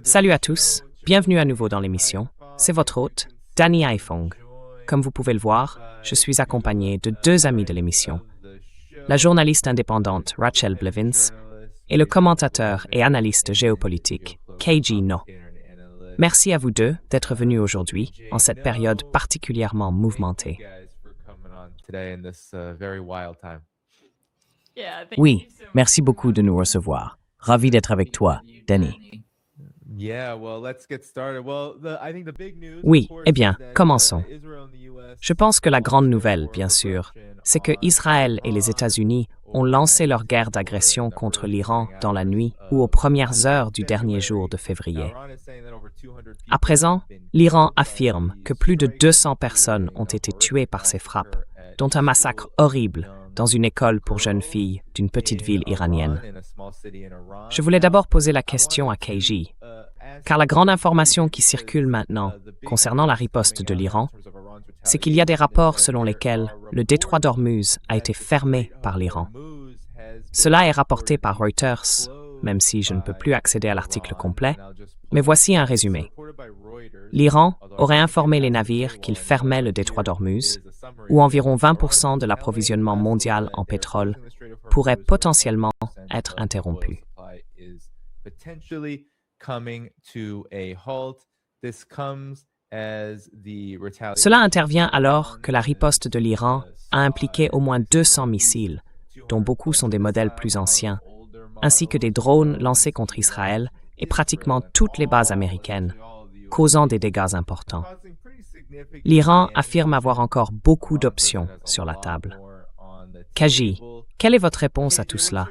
Salut à tous, bienvenue à nouveau dans l'émission. C'est votre hôte, Danny Haifong. Comme vous pouvez le voir, je suis accompagné de deux amis de l'émission, la journaliste indépendante Rachel Blevins et le commentateur et analyste géopolitique KG No. Merci à vous deux d'être venus aujourd'hui en cette période particulièrement mouvementée. Oui, merci beaucoup de nous recevoir. Ravi d'être avec toi, Danny. Oui, eh bien, commençons. Je pense que la grande nouvelle, bien sûr, c'est que Israël et les États-Unis ont lancé leur guerre d'agression contre l'Iran dans la nuit ou aux premières heures du dernier jour de février. À présent, l'Iran affirme que plus de 200 personnes ont été tuées par ces frappes, dont un massacre horrible dans une école pour jeunes filles d'une petite ville iranienne. Je voulais d'abord poser la question à KG, car la grande information qui circule maintenant concernant la riposte de l'Iran, c'est qu'il y a des rapports selon lesquels le détroit d'Ormuz a été fermé par l'Iran. Cela est rapporté par Reuters, même si je ne peux plus accéder à l'article complet, mais voici un résumé. L'Iran aurait informé les navires qu'il fermait le détroit d'Ormuz, où environ 20% de l'approvisionnement mondial en pétrole pourrait potentiellement être interrompu. Cela intervient alors que la riposte de l'Iran a impliqué au moins 200 missiles, dont beaucoup sont des modèles plus anciens, ainsi que des drones lancés contre Israël et pratiquement toutes les bases américaines, causant des dégâts importants. L'Iran affirme avoir encore beaucoup d'options sur la table. KG, quelle est votre réponse à tout cela?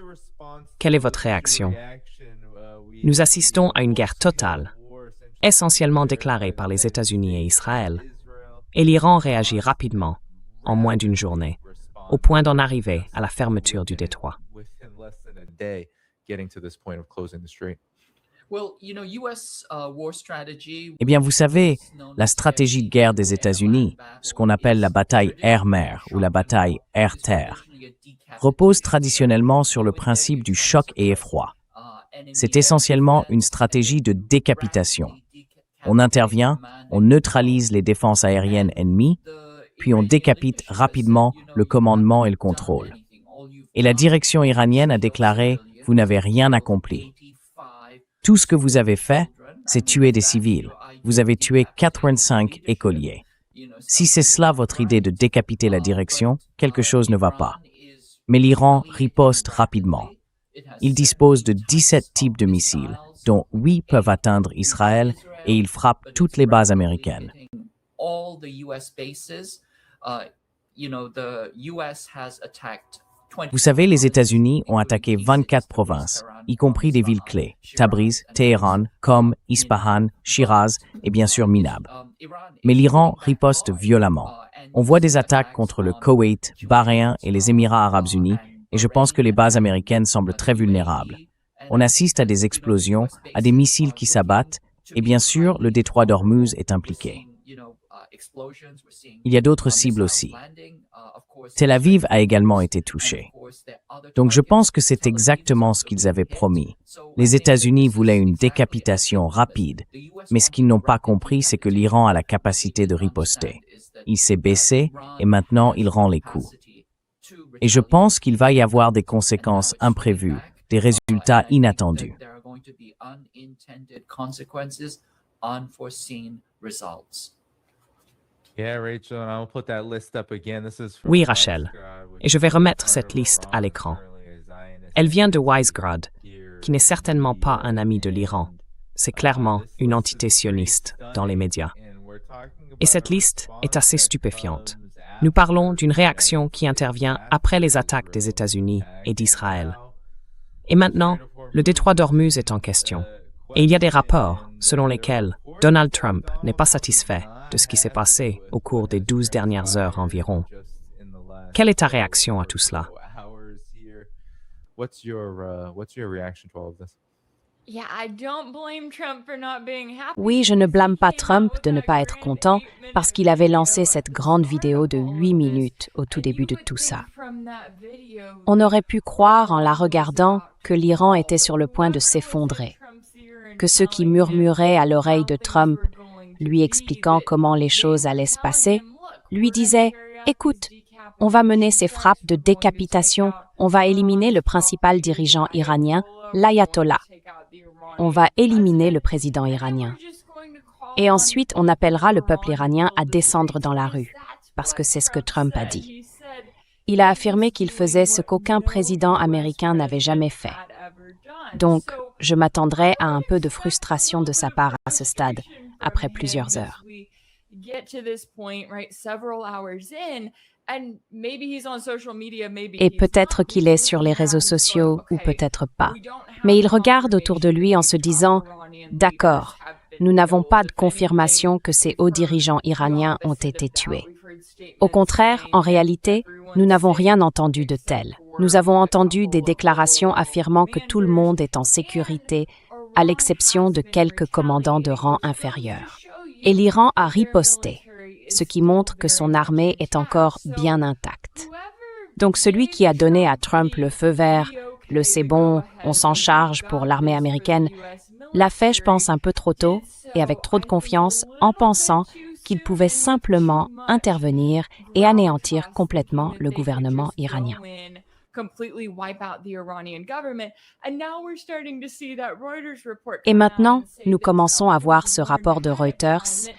Quelle est votre réaction? Nous assistons à une guerre totale, essentiellement déclarée par les États-Unis et Israël, et l'Iran réagit rapidement, en moins d'une journée, au point d'en arriver à la fermeture du détroit. Eh bien, vous savez, la stratégie de guerre des États-Unis, ce qu'on appelle la bataille air-mer ou la bataille air-terre, repose traditionnellement sur le principe du choc et effroi. C'est essentiellement une stratégie de décapitation. On intervient, on neutralise les défenses aériennes ennemies, puis on décapite rapidement le commandement et le contrôle. Et la direction iranienne a déclaré « Vous n'avez rien accompli ». Tout ce que vous avez fait, c'est tuer des civils. Vous avez tué 85 écoliers. Si c'est cela votre idée de décapiter la direction, quelque chose ne va pas. Mais l'Iran riposte rapidement. Il dispose de 17 types de missiles, dont 8 peuvent atteindre Israël, et il frappe toutes les bases américaines. Vous savez, les États-Unis ont attaqué 24 provinces, y compris des villes clés, Tabriz, Téhéran, Qom, Ispahan, Shiraz et bien sûr Minab. Mais l'Iran riposte violemment. On voit des attaques contre le Koweït, Bahreïn et les Émirats arabes unis, et je pense que les bases américaines semblent très vulnérables. On assiste à des explosions, à des missiles qui s'abattent, et bien sûr, le détroit d'Ormuz est impliqué. Il y a d'autres cibles aussi. Tel Aviv a également été touché. Donc je pense que c'est exactement ce qu'ils avaient promis. Les États-Unis voulaient une décapitation rapide, mais ce qu'ils n'ont pas compris, c'est que l'Iran a la capacité de riposter. Il s'est baissé et maintenant il rend les coups. Et je pense qu'il va y avoir des conséquences imprévues, des résultats inattendus. Oui, Rachel, et je vais remettre cette liste à l'écran. Elle vient de Wisegrad, qui n'est certainement pas un ami de l'Iran. C'est clairement une entité sioniste dans les médias. Et cette liste est assez stupéfiante. Nous parlons d'une réaction qui intervient après les attaques des États-Unis et d'Israël. Et maintenant, le détroit d'Ormuz est en question. Et il y a des rapports selon lesquels Donald Trump n'est pas satisfait de ce qui s'est passé au cours des 12 dernières heures environ. Quelle est ta réaction à tout cela? Oui, je ne blâme pas Trump de ne pas être content parce qu'il avait lancé cette grande vidéo de 8 minutes au tout début de tout ça. On aurait pu croire en la regardant que l'Iran était sur le point de s'effondrer, que ceux qui murmuraient à l'oreille de Trump, lui expliquant comment les choses allaient se passer, lui disaient « Écoute, on va mener ces frappes de décapitation, on va éliminer le principal dirigeant iranien, l'ayatollah. On va éliminer le président iranien. Et ensuite, on appellera le peuple iranien à descendre dans la rue, parce que c'est ce que Trump a dit. Il a affirmé qu'il faisait ce qu'aucun président américain n'avait jamais fait. Donc, je m'attendrais à un peu de frustration de sa part à ce stade, après plusieurs heures. Et peut-être qu'il est sur les réseaux sociaux ou peut-être pas. Mais il regarde autour de lui en se disant « D'accord, nous n'avons pas de confirmation que ces hauts dirigeants iraniens ont été tués. » Au contraire, en réalité, nous n'avons rien entendu de tel. Nous avons entendu des déclarations affirmant que tout le monde est en sécurité, à l'exception de quelques commandants de rang inférieur. Et l'Iran a riposté, ce qui montre que son armée est encore bien intacte. Donc celui qui a donné à Trump le feu vert, le c'est bon, on s'en charge pour l'armée américaine, l'a fait, je pense, un peu trop tôt et avec trop de confiance en pensant qu'il pouvait simplement intervenir et anéantir complètement le gouvernement iranien. Et maintenant, nous commençons à voir ce rapport de Reuters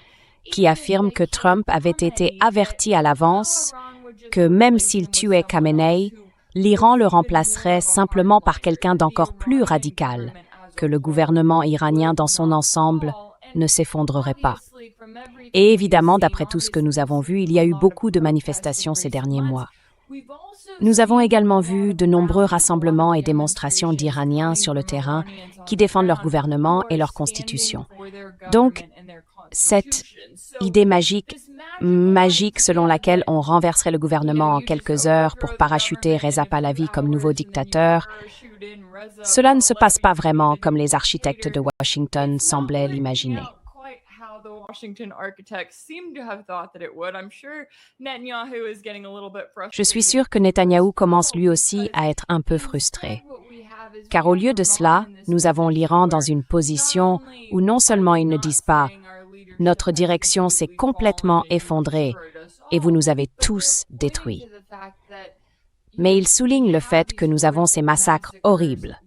qui affirme que Trump avait été averti à l'avance que même s'il tuait Khamenei, l'Iran le remplacerait simplement par quelqu'un d'encore plus radical, que le gouvernement iranien dans son ensemble ne s'effondrerait pas. Et évidemment, d'après tout ce que nous avons vu, il y a eu beaucoup de manifestations ces derniers mois. Nous avons également vu de nombreux rassemblements et démonstrations d'Iraniens sur le terrain qui défendent leur gouvernement et leur constitution. Donc, cette idée magique selon laquelle on renverserait le gouvernement en quelques heures pour parachuter Reza Pahlavi comme nouveau dictateur, cela ne se passe pas vraiment comme les architectes de Washington semblaient l'imaginer. Je suis sûre que Netanyahou commence lui aussi à être un peu frustré. Car au lieu de cela, nous avons l'Iran dans une position où non seulement ils ne disent pas « Notre direction s'est complètement effondrée et vous nous avez tous détruits », mais ils soulignent le fait que nous avons ces massacres horribles,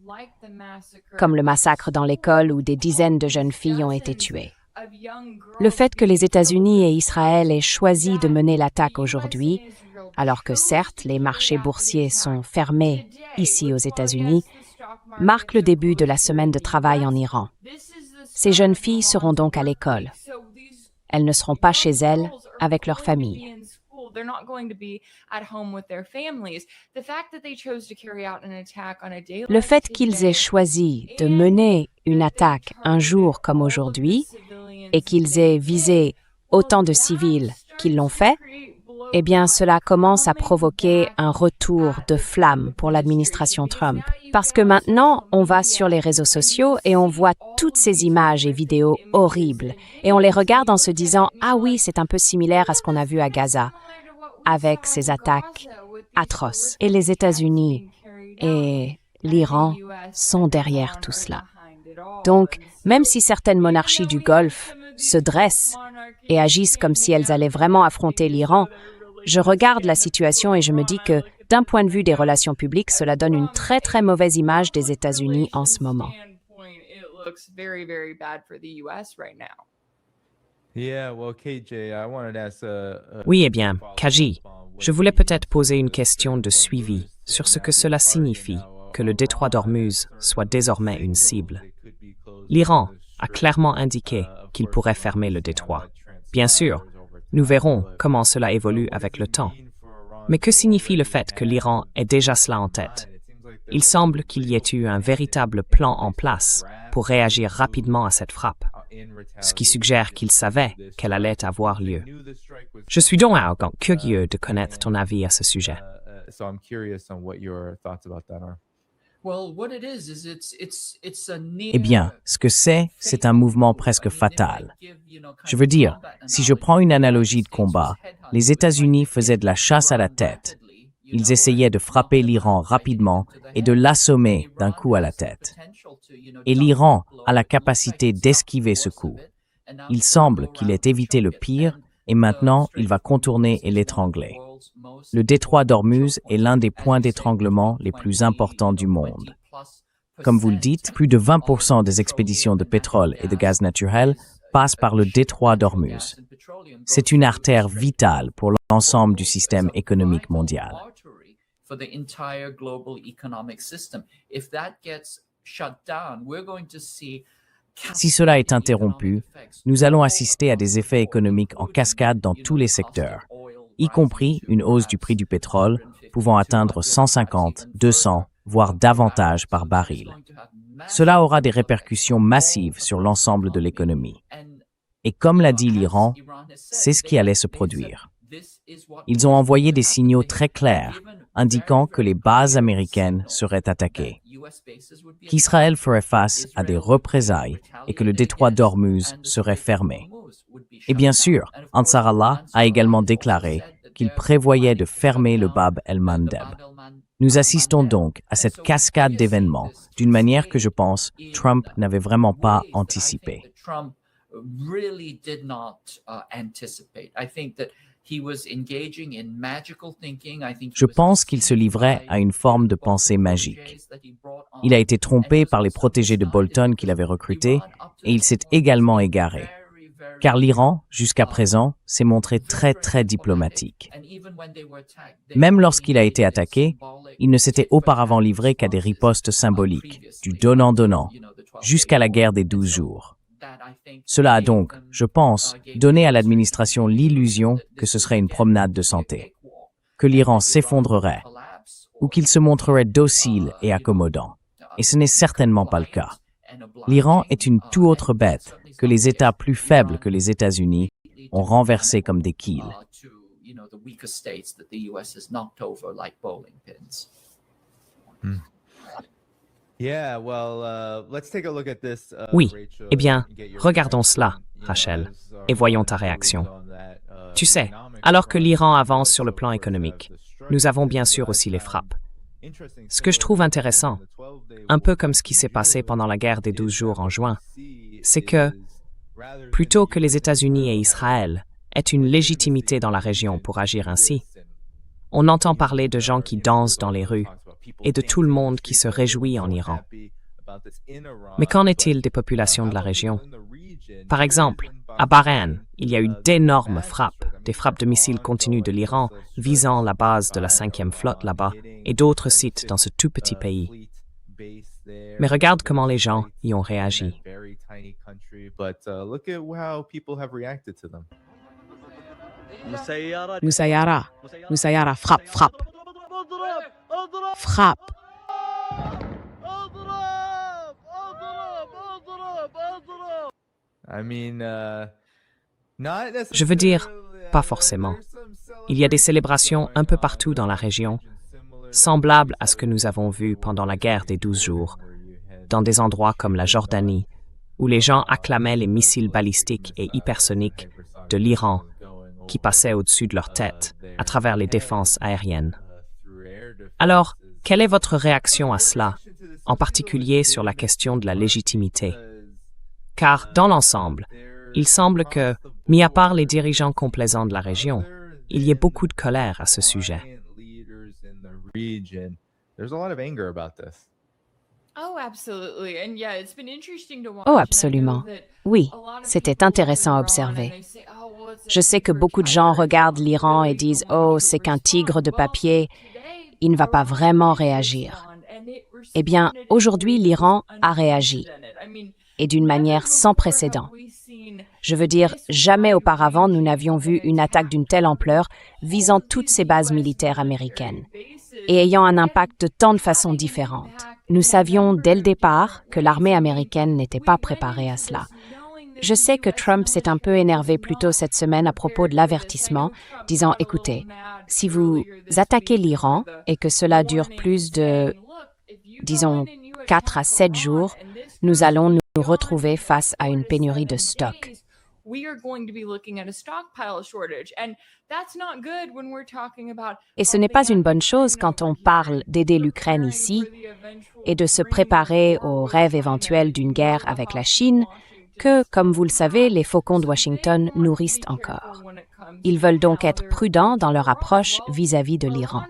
comme le massacre dans l'école où des dizaines de jeunes filles ont été tuées. Le fait que les États-Unis et Israël aient choisi de mener l'attaque aujourd'hui, alors que certes les marchés boursiers sont fermés ici aux États-Unis, marque le début de la semaine de travail en Iran. Ces jeunes filles seront donc à l'école. Elles ne seront pas chez elles avec leur famille. Le fait qu'ils aient choisi de mener une attaque un jour comme aujourd'hui et qu'ils aient visé autant de civils qu'ils l'ont fait, eh bien cela commence à provoquer un retour de flamme pour l'administration Trump. Parce que maintenant, on va sur les réseaux sociaux et on voit toutes ces images et vidéos horribles. Et on les regarde en se disant « Ah oui, c'est un peu similaire à ce qu'on a vu à Gaza », avec ces attaques atroces. Et les États-Unis et l'Iran sont derrière tout cela. Donc, même si certaines monarchies du Golfe se dressent et agissent comme si elles allaient vraiment affronter l'Iran, je regarde la situation et je me dis que, d'un point de vue des relations publiques, cela donne une très très mauvaise image des États-Unis en ce moment. Oui, eh bien, Kaji, je voulais peut-être poser une question de suivi sur ce que cela signifie que le détroit d'Ormuz soit désormais une cible. L'Iran a clairement indiqué qu'il pourrait fermer le détroit. Bien sûr, nous verrons comment cela évolue avec le temps. Mais que signifie le fait que l'Iran ait déjà cela en tête? Il semble qu'il y ait eu un véritable plan en place pour réagir rapidement à cette frappe, ce qui suggère qu'il savait qu'elle allait avoir lieu. Je suis donc curieux de connaître ton avis à ce sujet. Eh bien, ce que c'est un mouvement presque fatal. Je veux dire, si je prends une analogie de combat, les États-Unis faisaient de la chasse à la tête. Ils essayaient de frapper l'Iran rapidement et de l'assommer d'un coup à la tête. Et l'Iran a la capacité d'esquiver ce coup. Il semble qu'il ait évité le pire et maintenant il va contourner et l'étrangler. Le détroit d'Ormuz est l'un des points d'étranglement les plus importants du monde. Comme vous le dites, plus de 20% des expéditions de pétrole et de gaz naturel passent par le détroit d'Ormuz. C'est une artère vitale pour l'ensemble du système économique mondial. Si cela est interrompu, nous allons assister à des effets économiques en cascade dans tous les secteurs, y compris une hausse du prix du pétrole pouvant atteindre 150, 200, voire davantage par baril. Cela aura des répercussions massives sur l'ensemble de l'économie. Et comme l'a dit l'Iran, c'est ce qui allait se produire. Ils ont envoyé des signaux très clairs indiquant que les bases américaines seraient attaquées, qu'Israël ferait face à des représailles et que le détroit d'Ormuz serait fermé. Et bien sûr, Ansar Allah a également déclaré qu'il prévoyait de fermer le Bab el-Mandeb. Nous assistons donc à cette cascade d'événements d'une manière que je pense Trump n'avait vraiment pas anticipée. Je pense qu'il se livrait à une forme de pensée magique. Il a été trompé par les protégés de Bolton qu'il avait recrutés et il s'est également égaré. Car l'Iran, jusqu'à présent, s'est montré très diplomatique. Même lorsqu'il a été attaqué, il ne s'était auparavant livré qu'à des ripostes symboliques, du donnant-donnant, jusqu'à la guerre des 12 jours. Cela a donc, je pense, donné à l'administration l'illusion que ce serait une promenade de santé, que l'Iran s'effondrerait, ou qu'il se montrerait docile et accommodant. Et ce n'est certainement pas le cas. L'Iran est une tout autre bête que les États plus faibles que les États-Unis ont renversés comme des quilles. Oui, eh bien, regardons cela, Rachel, et voyons ta réaction. Tu sais, alors que l'Iran avance sur le plan économique, nous avons bien sûr aussi les frappes. Ce que je trouve intéressant, un peu comme ce qui s'est passé pendant la guerre des 12 jours en juin, c'est que, plutôt que les États-Unis et Israël aient une légitimité dans la région pour agir ainsi, on entend parler de gens qui dansent dans les rues et de tout le monde qui se réjouit en Iran. Mais qu'en est-il des populations de la région? Par exemple, à Bahreïn, il y a eu d'énormes frappes, des frappes de missiles continues de l'Iran visant la base de la 5e flotte là-bas et d'autres sites dans ce tout petit pays. Mais regarde comment les gens y ont réagi. Nusayara, frappe. Frappe. Je veux dire, pas forcément. Il y a des célébrations un peu partout dans la région, semblables à ce que nous avons vu pendant la guerre des 12 jours, dans des endroits comme la Jordanie, où les gens acclamaient les missiles balistiques et hypersoniques de l'Iran qui passaient au-dessus de leur tête à travers les défenses aériennes. Alors, quelle est votre réaction à cela, en particulier sur la question de la légitimité? Car, dans l'ensemble, il semble que, mis à part les dirigeants complaisants de la région, il y ait beaucoup de colère à ce sujet. Oh, absolument. Oui, c'était intéressant à observer. Je sais que beaucoup de gens regardent l'Iran et disent « Oh, c'est qu'un tigre de papier, il ne va pas vraiment réagir. » Eh bien, aujourd'hui, l'Iran a réagi, et d'une manière sans précédent. Je veux dire, jamais auparavant nous n'avions vu une attaque d'une telle ampleur visant toutes ces bases militaires américaines et ayant un impact de tant de façons différentes. Nous savions dès le départ que l'armée américaine n'était pas préparée à cela. Je sais que Trump s'est un peu énervé plus tôt cette semaine à propos de l'avertissement, disant « Écoutez, si vous attaquez l'Iran et que cela dure plus de disons 4 à 7 jours, nous allons nous retrouver face à une pénurie de stock. Et ce n'est pas une bonne chose quand on parle d'aider l'Ukraine ici et de se préparer au rêve éventuel d'une guerre avec la Chine que, comme vous le savez, les faucons de Washington nourrissent encore. Ils veulent donc être prudents dans leur approche vis-à-vis de l'Iran.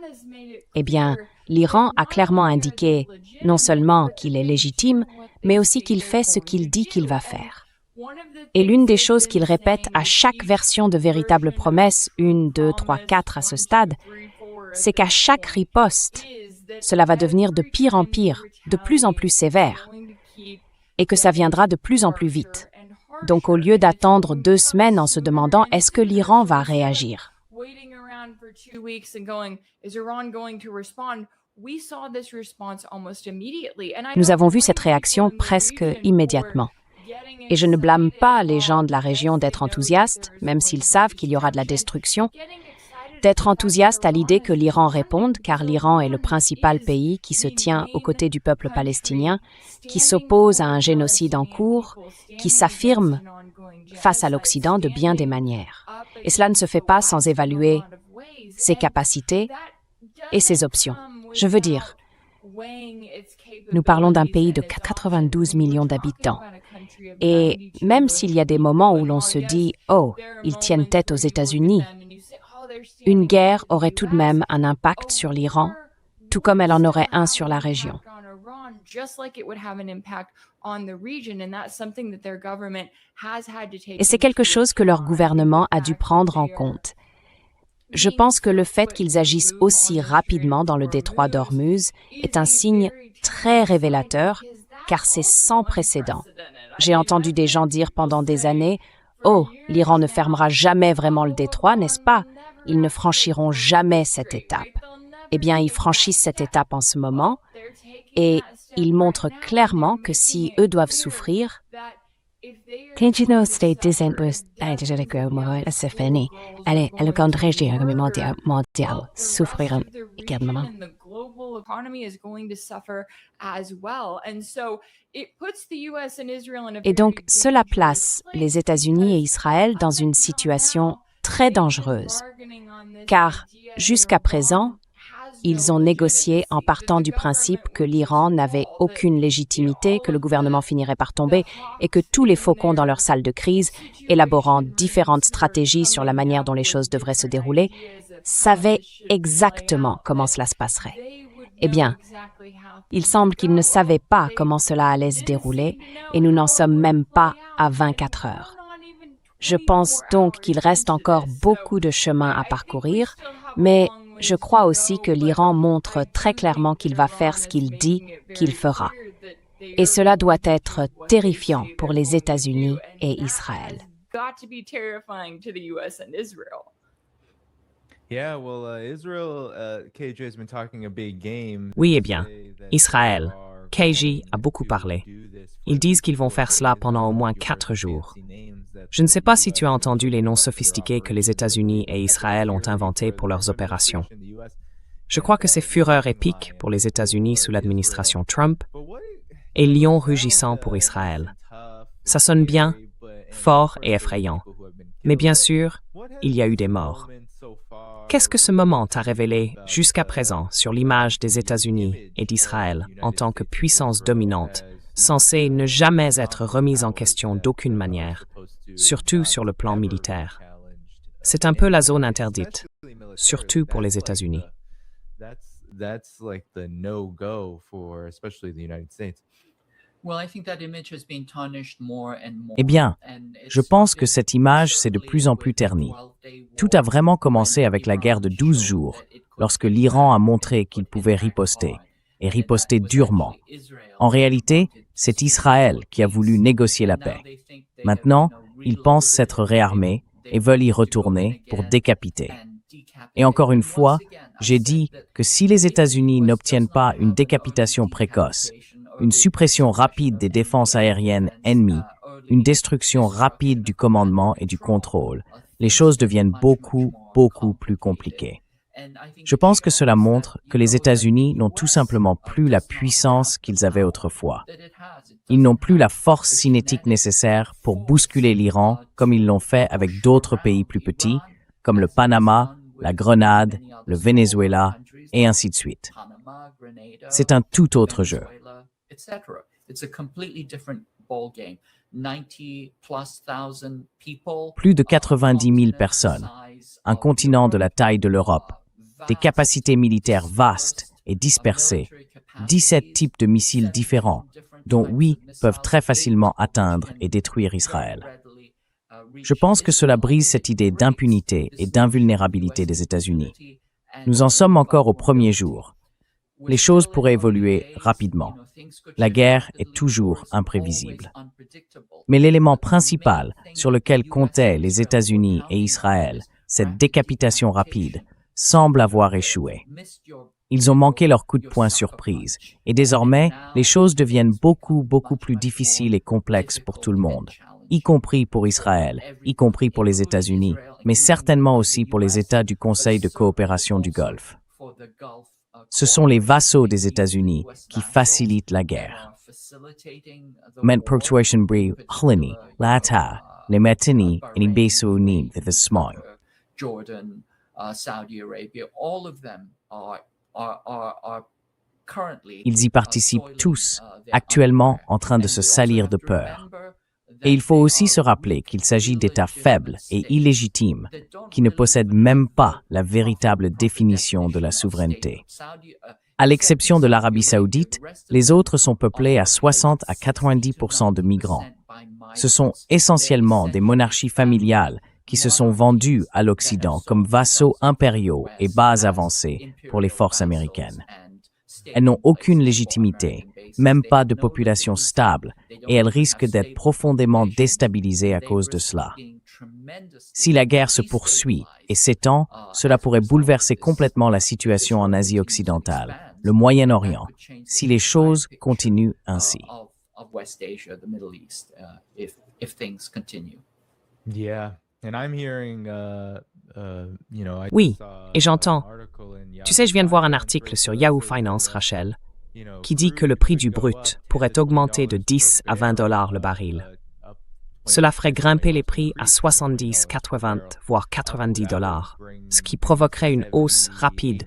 Eh bien, l'Iran a clairement indiqué non seulement qu'il est légitime, mais aussi qu'il fait ce qu'il dit qu'il va faire. Et l'une des choses qu'il répète à chaque version de véritable promesse, 1, 2, 3, 4 à ce stade, c'est qu'à chaque riposte, cela va devenir de pire en pire, de plus en plus sévère, et que ça viendra de plus en plus vite. Donc au lieu d'attendre 2 semaines en se demandant est-ce que l'Iran va réagir, nous avons vu cette réaction presque immédiatement. Et je ne blâme pas les gens de la région d'être enthousiastes, même s'ils savent qu'il y aura de la destruction, d'être enthousiastes à l'idée que l'Iran réponde, car l'Iran est le principal pays qui se tient aux côtés du peuple palestinien, qui s'oppose à un génocide en cours, qui s'affirme face à l'Occident de bien des manières. Et cela ne se fait pas sans évaluer ses capacités et ses options. Je veux dire, nous parlons d'un pays de 92 millions d'habitants. Et même s'il y a des moments où l'on se dit « Oh, ils tiennent tête aux États-Unis », une guerre aurait tout de même un impact sur l'Iran, tout comme elle en aurait un sur la région. Et c'est quelque chose que leur gouvernement a dû prendre en compte. Je pense que le fait qu'ils agissent aussi rapidement dans le détroit d'Ormuz est un signe très révélateur, car c'est sans précédent. J'ai entendu des gens dire pendant des années « Oh, l'Iran ne fermera jamais vraiment le détroit, n'est-ce pas? Ils ne franchiront jamais cette étape. » Eh bien, ils franchissent cette étape en ce moment, et ils montrent clairement que si eux doivent souffrir, le grande région mondiale souffrira également. Et donc, cela place les États-Unis et Israël dans une situation très dangereuse, car jusqu'à présent, ils ont négocié en partant du principe que l'Iran n'avait aucune légitimité, que le gouvernement finirait par tomber et que tous les faucons dans leur salle de crise, élaborant différentes stratégies sur la manière dont les choses devraient se dérouler, savaient exactement comment cela se passerait. Eh bien, il semble qu'ils ne savaient pas comment cela allait se dérouler et nous n'en sommes même pas à 24 heures. Je pense donc qu'il reste encore beaucoup de chemin à parcourir, mais je crois aussi que l'Iran montre très clairement qu'il va faire ce qu'il dit qu'il fera. Et cela doit être terrifiant pour les États-Unis et Israël. Oui, eh bien, Israël, KJ a beaucoup parlé. Ils disent qu'ils vont faire cela pendant au moins 4 jours. Je ne sais pas si tu as entendu les noms sophistiqués que les États-Unis et Israël ont inventés pour leurs opérations. Je crois que c'est Fureur épique pour les États-Unis sous l'administration Trump et Lion rugissant pour Israël. Ça sonne bien, fort et effrayant. Mais bien sûr, il y a eu des morts. Qu'est-ce que ce moment t'a révélé jusqu'à présent sur l'image des États-Unis et d'Israël en tant que puissance dominante, censée ne jamais être remise en question d'aucune manière, surtout sur le plan militaire? C'est un peu la zone interdite, surtout pour les États-Unis. Eh bien, je pense que cette image s'est de plus en plus ternie. Tout a vraiment commencé avec la guerre de 12 jours, lorsque l'Iran a montré qu'il pouvait riposter, et riposter durement. En réalité, c'est Israël qui a voulu négocier la paix. Maintenant, ils pensent s'être réarmés et veulent y retourner pour décapiter. Et encore une fois, j'ai dit que si les États-Unis n'obtiennent pas une décapitation précoce, une suppression rapide des défenses aériennes ennemies, une destruction rapide du commandement et du contrôle, les choses deviennent beaucoup plus compliquées. Je pense que cela montre que les États-Unis n'ont tout simplement plus la puissance qu'ils avaient autrefois. Ils n'ont plus la force cinétique nécessaire pour bousculer l'Iran comme ils l'ont fait avec d'autres pays plus petits, comme le Panama, la Grenade, le Venezuela, et ainsi de suite. C'est un tout autre jeu. Plus de 90 000 personnes, un continent de la taille de l'Europe, des capacités militaires vastes et dispersées, 17 types de missiles différents, dont 8 peuvent très facilement atteindre et détruire Israël. Je pense que cela brise cette idée d'impunité et d'invulnérabilité des États-Unis. Nous en sommes encore au premier jour. Les choses pourraient évoluer rapidement. La guerre est toujours imprévisible. Mais l'élément principal sur lequel comptaient les États-Unis et Israël, cette décapitation rapide, semble avoir échoué. Ils ont manqué leur coup de poing surprise, et désormais, les choses deviennent beaucoup plus difficiles et complexes pour tout le monde, y compris pour Israël, y compris pour les États-Unis, mais certainement aussi pour les États du Conseil de coopération du Golfe. Ce sont les vassaux des États-Unis qui facilitent la guerre. Men Proctuation Bri Hulini, Lata, Nemetini, et Besouni the Smog. Jordan, Saudi Arabia, all of them are currently. Ils y participent tous, actuellement en train de se salir de peur. Et il faut aussi se rappeler qu'il s'agit d'États faibles et illégitimes qui ne possèdent même pas la véritable définition de la souveraineté. À l'exception de l'Arabie saoudite, les autres sont peuplés à 60 à 90% de migrants. Ce sont essentiellement des monarchies familiales qui se sont vendues à l'Occident comme vassaux impériaux et bases avancées pour les forces américaines. Elles n'ont aucune légitimité, même pas de population stable, et elles risquent d'être profondément déstabilisées à cause de cela. Si la guerre se poursuit et s'étend, cela pourrait bouleverser complètement la situation en Asie occidentale, le Moyen-Orient, si les choses continuent ainsi. Oui, et j'entends. Tu sais, je viens de voir un article sur Yahoo Finance, Rachel, qui dit que le prix du brut pourrait augmenter de 10 à 20 $ le baril. Cela ferait grimper les prix à 70, 80, voire 90 $, ce qui provoquerait une hausse rapide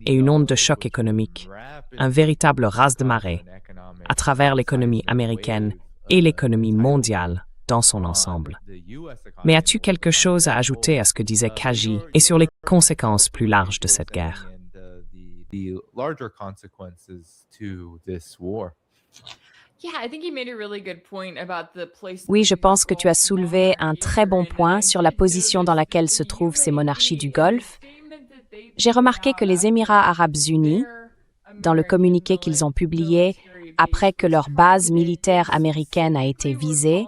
et une onde de choc économique, un véritable raz-de-marée à travers l'économie américaine et l'économie mondiale dans son ensemble. Mais as-tu quelque chose à ajouter à ce que disait Kaji et sur les conséquences plus larges de cette guerre? Oui, je pense que tu as soulevé un très bon point sur la position dans laquelle se trouvent ces monarchies du Golfe. J'ai remarqué que les Émirats arabes unis, dans le communiqué qu'ils ont publié après que leur base militaire américaine a été visée,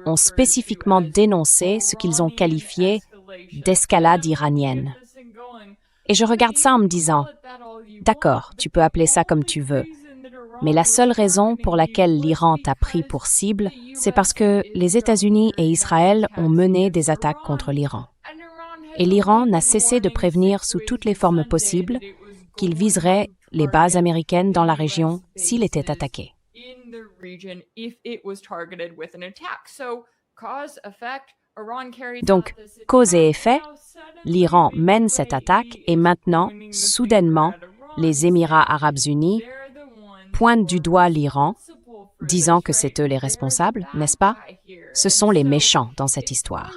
ont spécifiquement dénoncé ce qu'ils ont qualifié d'escalade iranienne. Et je regarde ça en me disant, d'accord, tu peux appeler ça comme tu veux, mais la seule raison pour laquelle l'Iran t'a pris pour cible, c'est parce que les États-Unis et Israël ont mené des attaques contre l'Iran. Et l'Iran n'a cessé de prévenir sous toutes les formes possibles qu'il viserait les bases américaines dans la région s'il était attaqué. Donc, cause et effet, l'Iran mène cette attaque et maintenant, soudainement, les Émirats arabes unis pointent du doigt l'Iran, disant que c'est eux les responsables, n'est-ce pas? Ce sont les méchants dans cette histoire.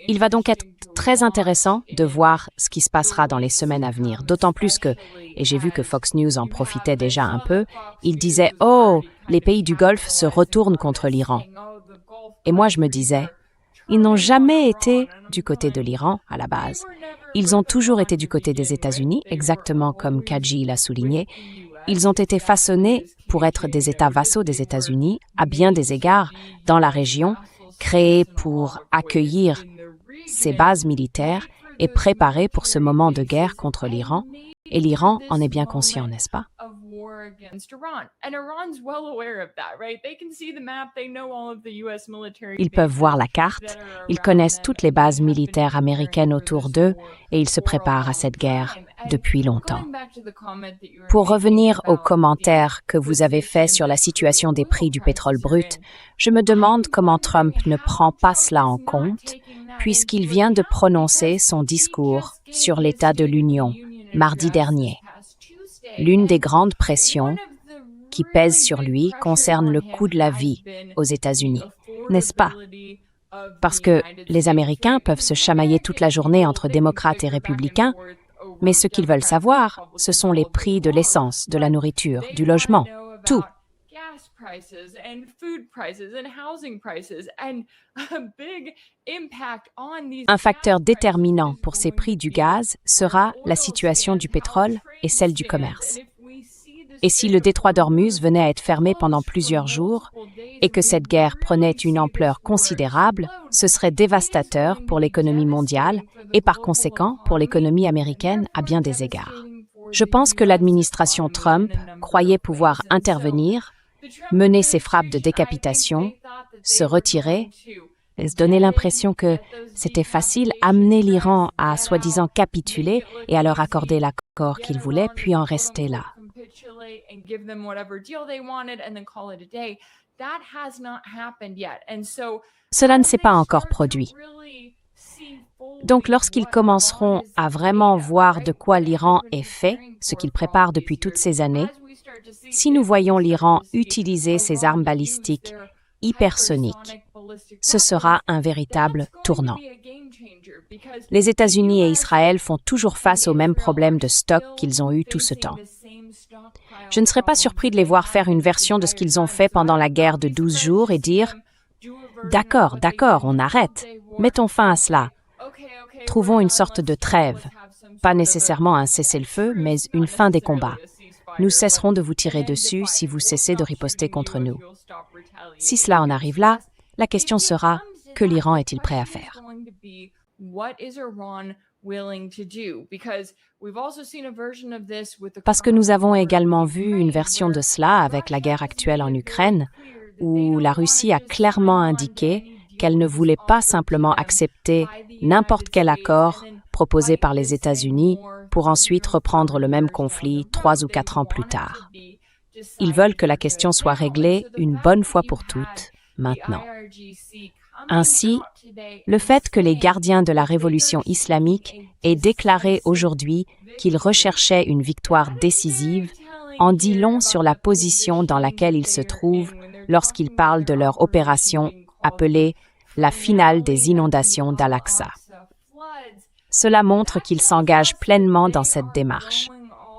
Il va donc être très intéressant de voir ce qui se passera dans les semaines à venir, d'autant plus que, et j'ai vu que Fox News en profitait déjà un peu, il disait « Oh, les pays du Golfe se retournent contre l'Iran ». Et moi je me disais, ils n'ont jamais été du côté de l'Iran à la base. Ils ont toujours été du côté des États-Unis, exactement comme Kaji l'a souligné. Ils ont été façonnés pour être des États vassaux des États-Unis, à bien des égards, dans la région, créés pour accueillir ces bases militaires et préparés pour ce moment de guerre contre l'Iran. Et l'Iran en est bien conscient, n'est-ce pas? Ils peuvent voir la carte, ils connaissent toutes les bases militaires américaines autour d'eux et ils se préparent à cette guerre depuis longtemps. Pour revenir aux commentaires que vous avez faits sur la situation des prix du pétrole brut, je me demande comment Trump ne prend pas cela en compte, puisqu'il vient de prononcer son discours sur l'état de l'Union mardi dernier. L'une des grandes pressions qui pèsent sur lui concerne le coût de la vie aux États-Unis, n'est-ce pas? Parce que les Américains peuvent se chamailler toute la journée entre démocrates et républicains, mais ce qu'ils veulent savoir, ce sont les prix de l'essence, de la nourriture, du logement, tout. Un facteur déterminant pour ces prix du gaz sera la situation du pétrole et celle du commerce. Et si le détroit d'Ormuz venait à être fermé pendant plusieurs jours et que cette guerre prenait une ampleur considérable, ce serait dévastateur pour l'économie mondiale et par conséquent pour l'économie américaine à bien des égards. Je pense que l'administration Trump croyait pouvoir intervenir, mener ses frappes de décapitation, se retirer, et se donner l'impression que c'était facile amener l'Iran à soi-disant capituler et à leur accorder l'accord qu'ils voulaient, puis en rester là. Cela ne s'est pas encore produit. Donc, lorsqu'ils commenceront à vraiment voir de quoi l'Iran est fait, ce qu'ils préparent depuis toutes ces années, si nous voyons l'Iran utiliser ses armes balistiques hypersoniques, ce sera un véritable tournant. Les États-Unis et Israël font toujours face aux mêmes problèmes de stock qu'ils ont eu tout ce temps. Je ne serais pas surpris de les voir faire une version de ce qu'ils ont fait pendant la guerre de 12 jours et dire « D'accord, on arrête, mettons fin à cela. Trouvons une sorte de trêve, pas nécessairement un cessez-le-feu, mais une fin des combats. Nous cesserons de vous tirer dessus si vous cessez de riposter contre nous. » Si cela en arrive là, la question sera « Que l'Iran est-il prêt à faire ?» Parce que nous avons également vu une version de cela avec la guerre actuelle en Ukraine, où la Russie a clairement indiqué qu'elle ne voulait pas simplement accepter n'importe quel accord proposé par les États-Unis pour ensuite reprendre le même conflit 3 ou 4 ans plus tard. Ils veulent que la question soit réglée une bonne fois pour toutes, maintenant. Ainsi, le fait que les gardiens de la révolution islamique aient déclaré aujourd'hui qu'ils recherchaient une victoire décisive en dit long sur la position dans laquelle ils se trouvent lorsqu'ils parlent de leur opération appelée la finale des inondations d'Al-Aqsa. Cela montre qu'ils s'engagent pleinement dans cette démarche,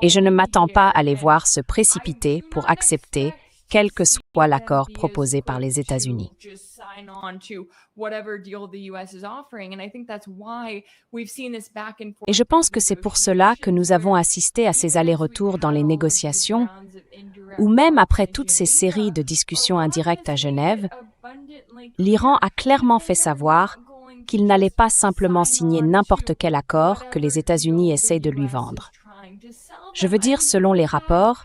et je ne m'attends pas à les voir se précipiter pour accepter quel que soit l'accord proposé par les États-Unis. Et je pense que c'est pour cela que nous avons assisté à ces allers-retours dans les négociations, où même après toutes ces séries de discussions indirectes à Genève, l'Iran a clairement fait savoir qu'il n'allait pas simplement signer n'importe quel accord que les États-Unis essayent de lui vendre. Je veux dire, selon les rapports,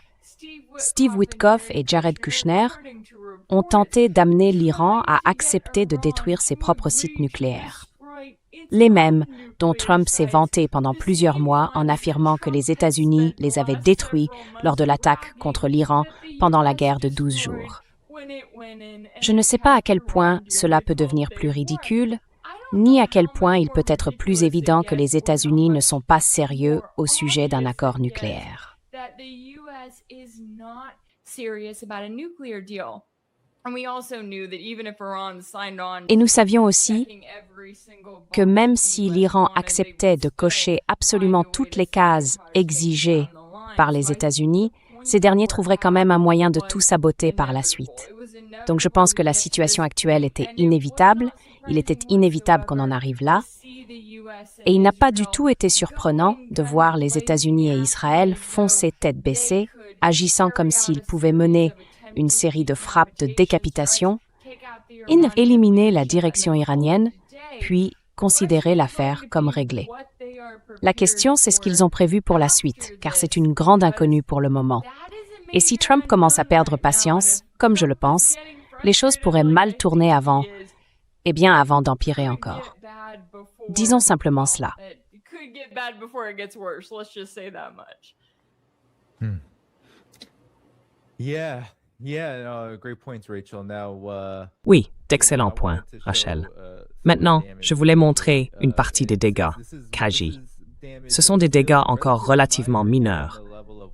Steve Witkoff et Jared Kushner ont tenté d'amener l'Iran à accepter de détruire ses propres sites nucléaires. Les mêmes dont Trump s'est vanté pendant plusieurs mois en affirmant que les États-Unis les avaient détruits lors de l'attaque contre l'Iran pendant la guerre de 12 jours. Je ne sais pas à quel point cela peut devenir plus ridicule, ni à quel point il peut être plus évident que les États-Unis ne sont pas sérieux au sujet d'un accord nucléaire. Et nous savions aussi que même si l'Iran acceptait de cocher absolument toutes les cases exigées par les États-Unis, ces derniers trouveraient quand même un moyen de tout saboter par la suite. Donc je pense que la situation actuelle était inévitable, il était inévitable qu'on en arrive là, et il n'a pas du tout été surprenant de voir les États-Unis et Israël foncer tête baissée, agissant comme s'ils pouvaient mener une série de frappes de décapitation, éliminer la direction iranienne, puis considérer l'affaire comme réglée. La question, c'est ce qu'ils ont prévu pour la suite, car c'est une grande inconnue pour le moment. Et si Trump commence à perdre patience, comme je le pense, les choses pourraient mal tourner avant d'empirer encore. Disons simplement cela. Oui, d'excellents points, Rachel. Maintenant, je voulais montrer une partie des dégâts, KJ. Ce sont des dégâts encore relativement mineurs,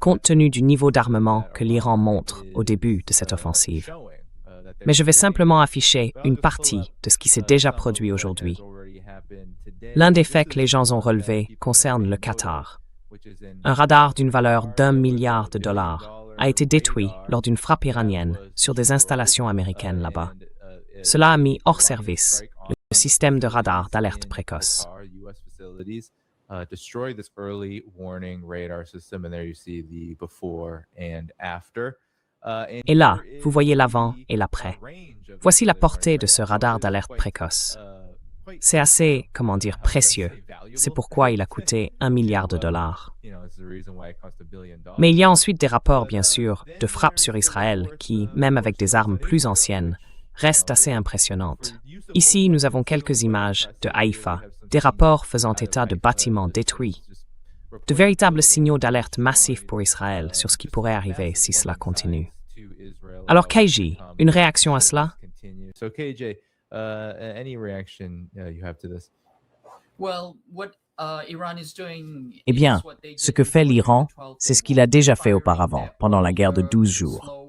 compte tenu du niveau d'armement que l'Iran montre au début de cette offensive. Mais je vais simplement afficher une partie de ce qui s'est déjà produit aujourd'hui. L'un des faits que les gens ont relevés concerne le Qatar. Un radar d'une valeur d'1 milliard de dollars a été détruit lors d'une frappe iranienne sur des installations américaines là-bas. Cela a mis hors service le système de radar d'alerte précoce. Et là, vous voyez l'avant et l'après. Voici la portée de ce radar d'alerte précoce. C'est assez, précieux. C'est pourquoi il a coûté 1 milliard de dollars. Mais il y a ensuite des rapports, bien sûr, de frappes sur Israël qui, même avec des armes plus anciennes, restent assez impressionnantes. Ici, nous avons quelques images de Haïfa, des rapports faisant état de bâtiments détruits. De véritables signaux d'alerte massifs pour Israël sur ce qui pourrait arriver si cela continue. Alors, KJ, une réaction à cela? Eh bien, ce que fait l'Iran, c'est ce qu'il a déjà fait auparavant, pendant la guerre de 12 jours.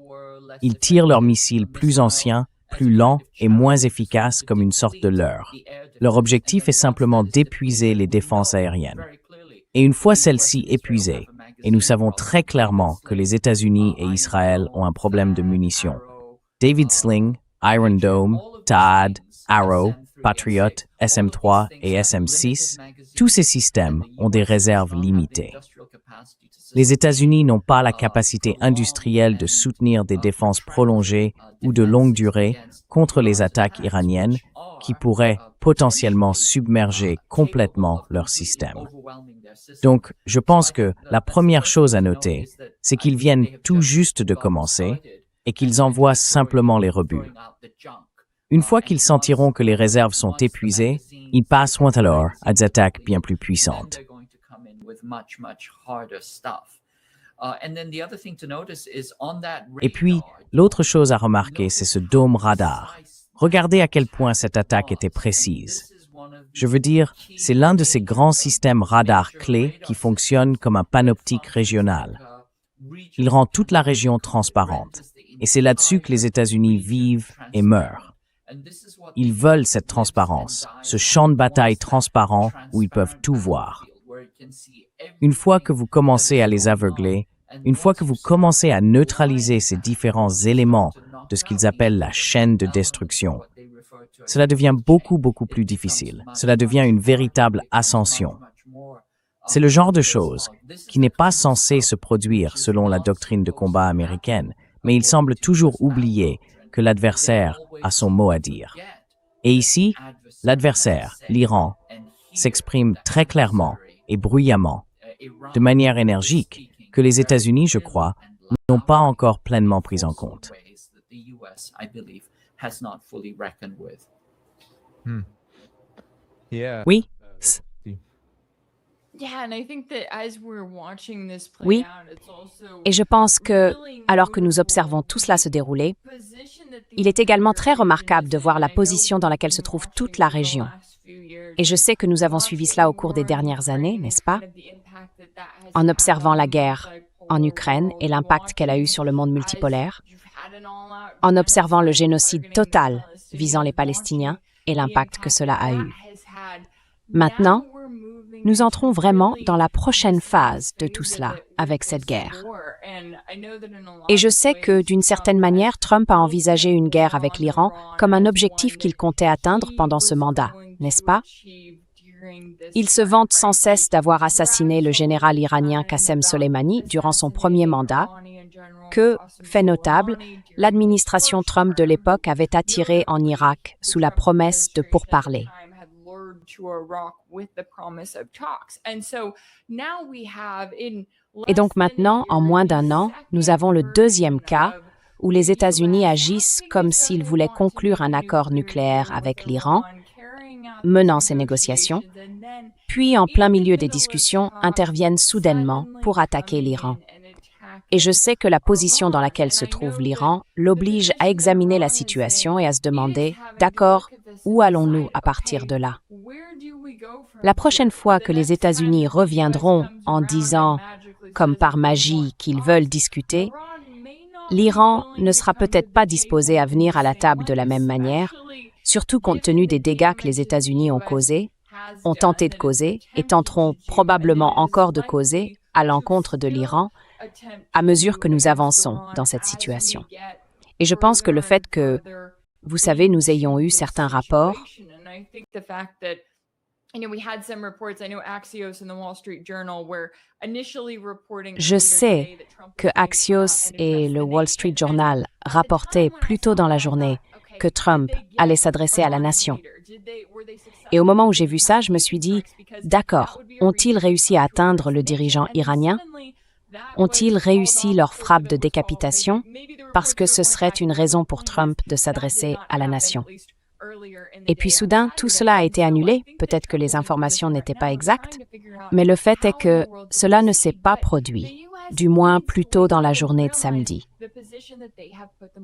Ils tirent leurs missiles plus anciens, plus lents et moins efficaces comme une sorte de leurre. Leur objectif est simplement d'épuiser les défenses aériennes. Et une fois celles-ci épuisées, et nous savons très clairement que les États-Unis et Israël ont un problème de munitions. David Sling, Iron Dome, THAAD, Arrow, Patriot, SM-3 et SM-6, tous ces systèmes ont des réserves limitées. Les États-Unis n'ont pas la capacité industrielle de soutenir des défenses prolongées ou de longue durée contre les attaques iraniennes qui pourraient potentiellement submerger complètement leur système. Donc, je pense que la première chose à noter, c'est qu'ils viennent tout juste de commencer et qu'ils envoient simplement les rebuts. Une fois qu'ils sentiront que les réserves sont épuisées, ils passeront alors à des attaques bien plus puissantes. Et puis, l'autre chose à remarquer, c'est ce dôme radar. Regardez à quel point cette attaque était précise. Je veux dire, c'est l'un de ces grands systèmes radars clés qui fonctionnent comme un panoptique régional. Il rend toute la région transparente. Et c'est là-dessus que les États-Unis vivent et meurent. Ils veulent cette transparence, ce champ de bataille transparent où ils peuvent tout voir. Une fois que vous commencez à les aveugler, une fois que vous commencez à neutraliser ces différents éléments de ce qu'ils appellent la chaîne de destruction, cela devient beaucoup plus difficile. Cela devient une véritable ascension. C'est le genre de chose qui n'est pas censé se produire selon la doctrine de combat américaine, mais il semble toujours oublier que l'adversaire a son mot à dire. Et ici, l'adversaire, l'Iran, s'exprime très clairement et bruyamment, de manière énergique, que les États-Unis, je crois, n'ont pas encore pleinement pris en compte. Oui. Oui, et je pense que, alors que nous observons tout cela se dérouler, il est également très remarquable de voir la position dans laquelle se trouve toute la région. Et je sais que nous avons suivi cela au cours des dernières années, n'est-ce pas? En observant la guerre en Ukraine et l'impact qu'elle a eu sur le monde multipolaire, en observant le génocide total visant les Palestiniens et l'impact que cela a eu. Maintenant, nous entrons vraiment dans la prochaine phase de tout cela avec cette guerre. Et je sais que, d'une certaine manière, Trump a envisagé une guerre avec l'Iran comme un objectif qu'il comptait atteindre pendant ce mandat, n'est-ce pas? Il se vante sans cesse d'avoir assassiné le général iranien Qassem Soleimani durant son premier mandat, que, fait notable, l'administration Trump de l'époque avait attiré en Irak sous la promesse de pourparlers. Et donc maintenant, en moins d'un an, nous avons le deuxième cas où les États-Unis agissent comme s'ils voulaient conclure un accord nucléaire avec l'Iran, menant ces négociations, puis en plein milieu des discussions, interviennent soudainement pour attaquer l'Iran. Et je sais que la position dans laquelle se trouve l'Iran l'oblige à examiner la situation et à se demander, d'accord, où allons-nous à partir de là? La prochaine fois que les États-Unis reviendront en disant, comme par magie, qu'ils veulent discuter, l'Iran ne sera peut-être pas disposé à venir à la table de la même manière, surtout compte tenu des dégâts que les États-Unis ont causés, ont tenté de causer et tenteront probablement encore de causer à l'encontre de l'Iran à mesure que nous avançons dans cette situation. Et je pense que le fait que, vous savez, nous ayons eu certains rapports, je sais que Axios et le Wall Street Journal rapportaient plus tôt dans la journée que Trump allait s'adresser à la nation. Et au moment où j'ai vu ça, je me suis dit, d'accord, ont-ils réussi à atteindre le dirigeant iranien? Ont-ils réussi leur frappe de décapitation? Parce que ce serait une raison pour Trump de s'adresser à la nation. Et puis soudain, tout cela a été annulé. Peut-être que les informations n'étaient pas exactes, mais le fait est que cela ne s'est pas produit, du moins plus tôt dans la journée de samedi.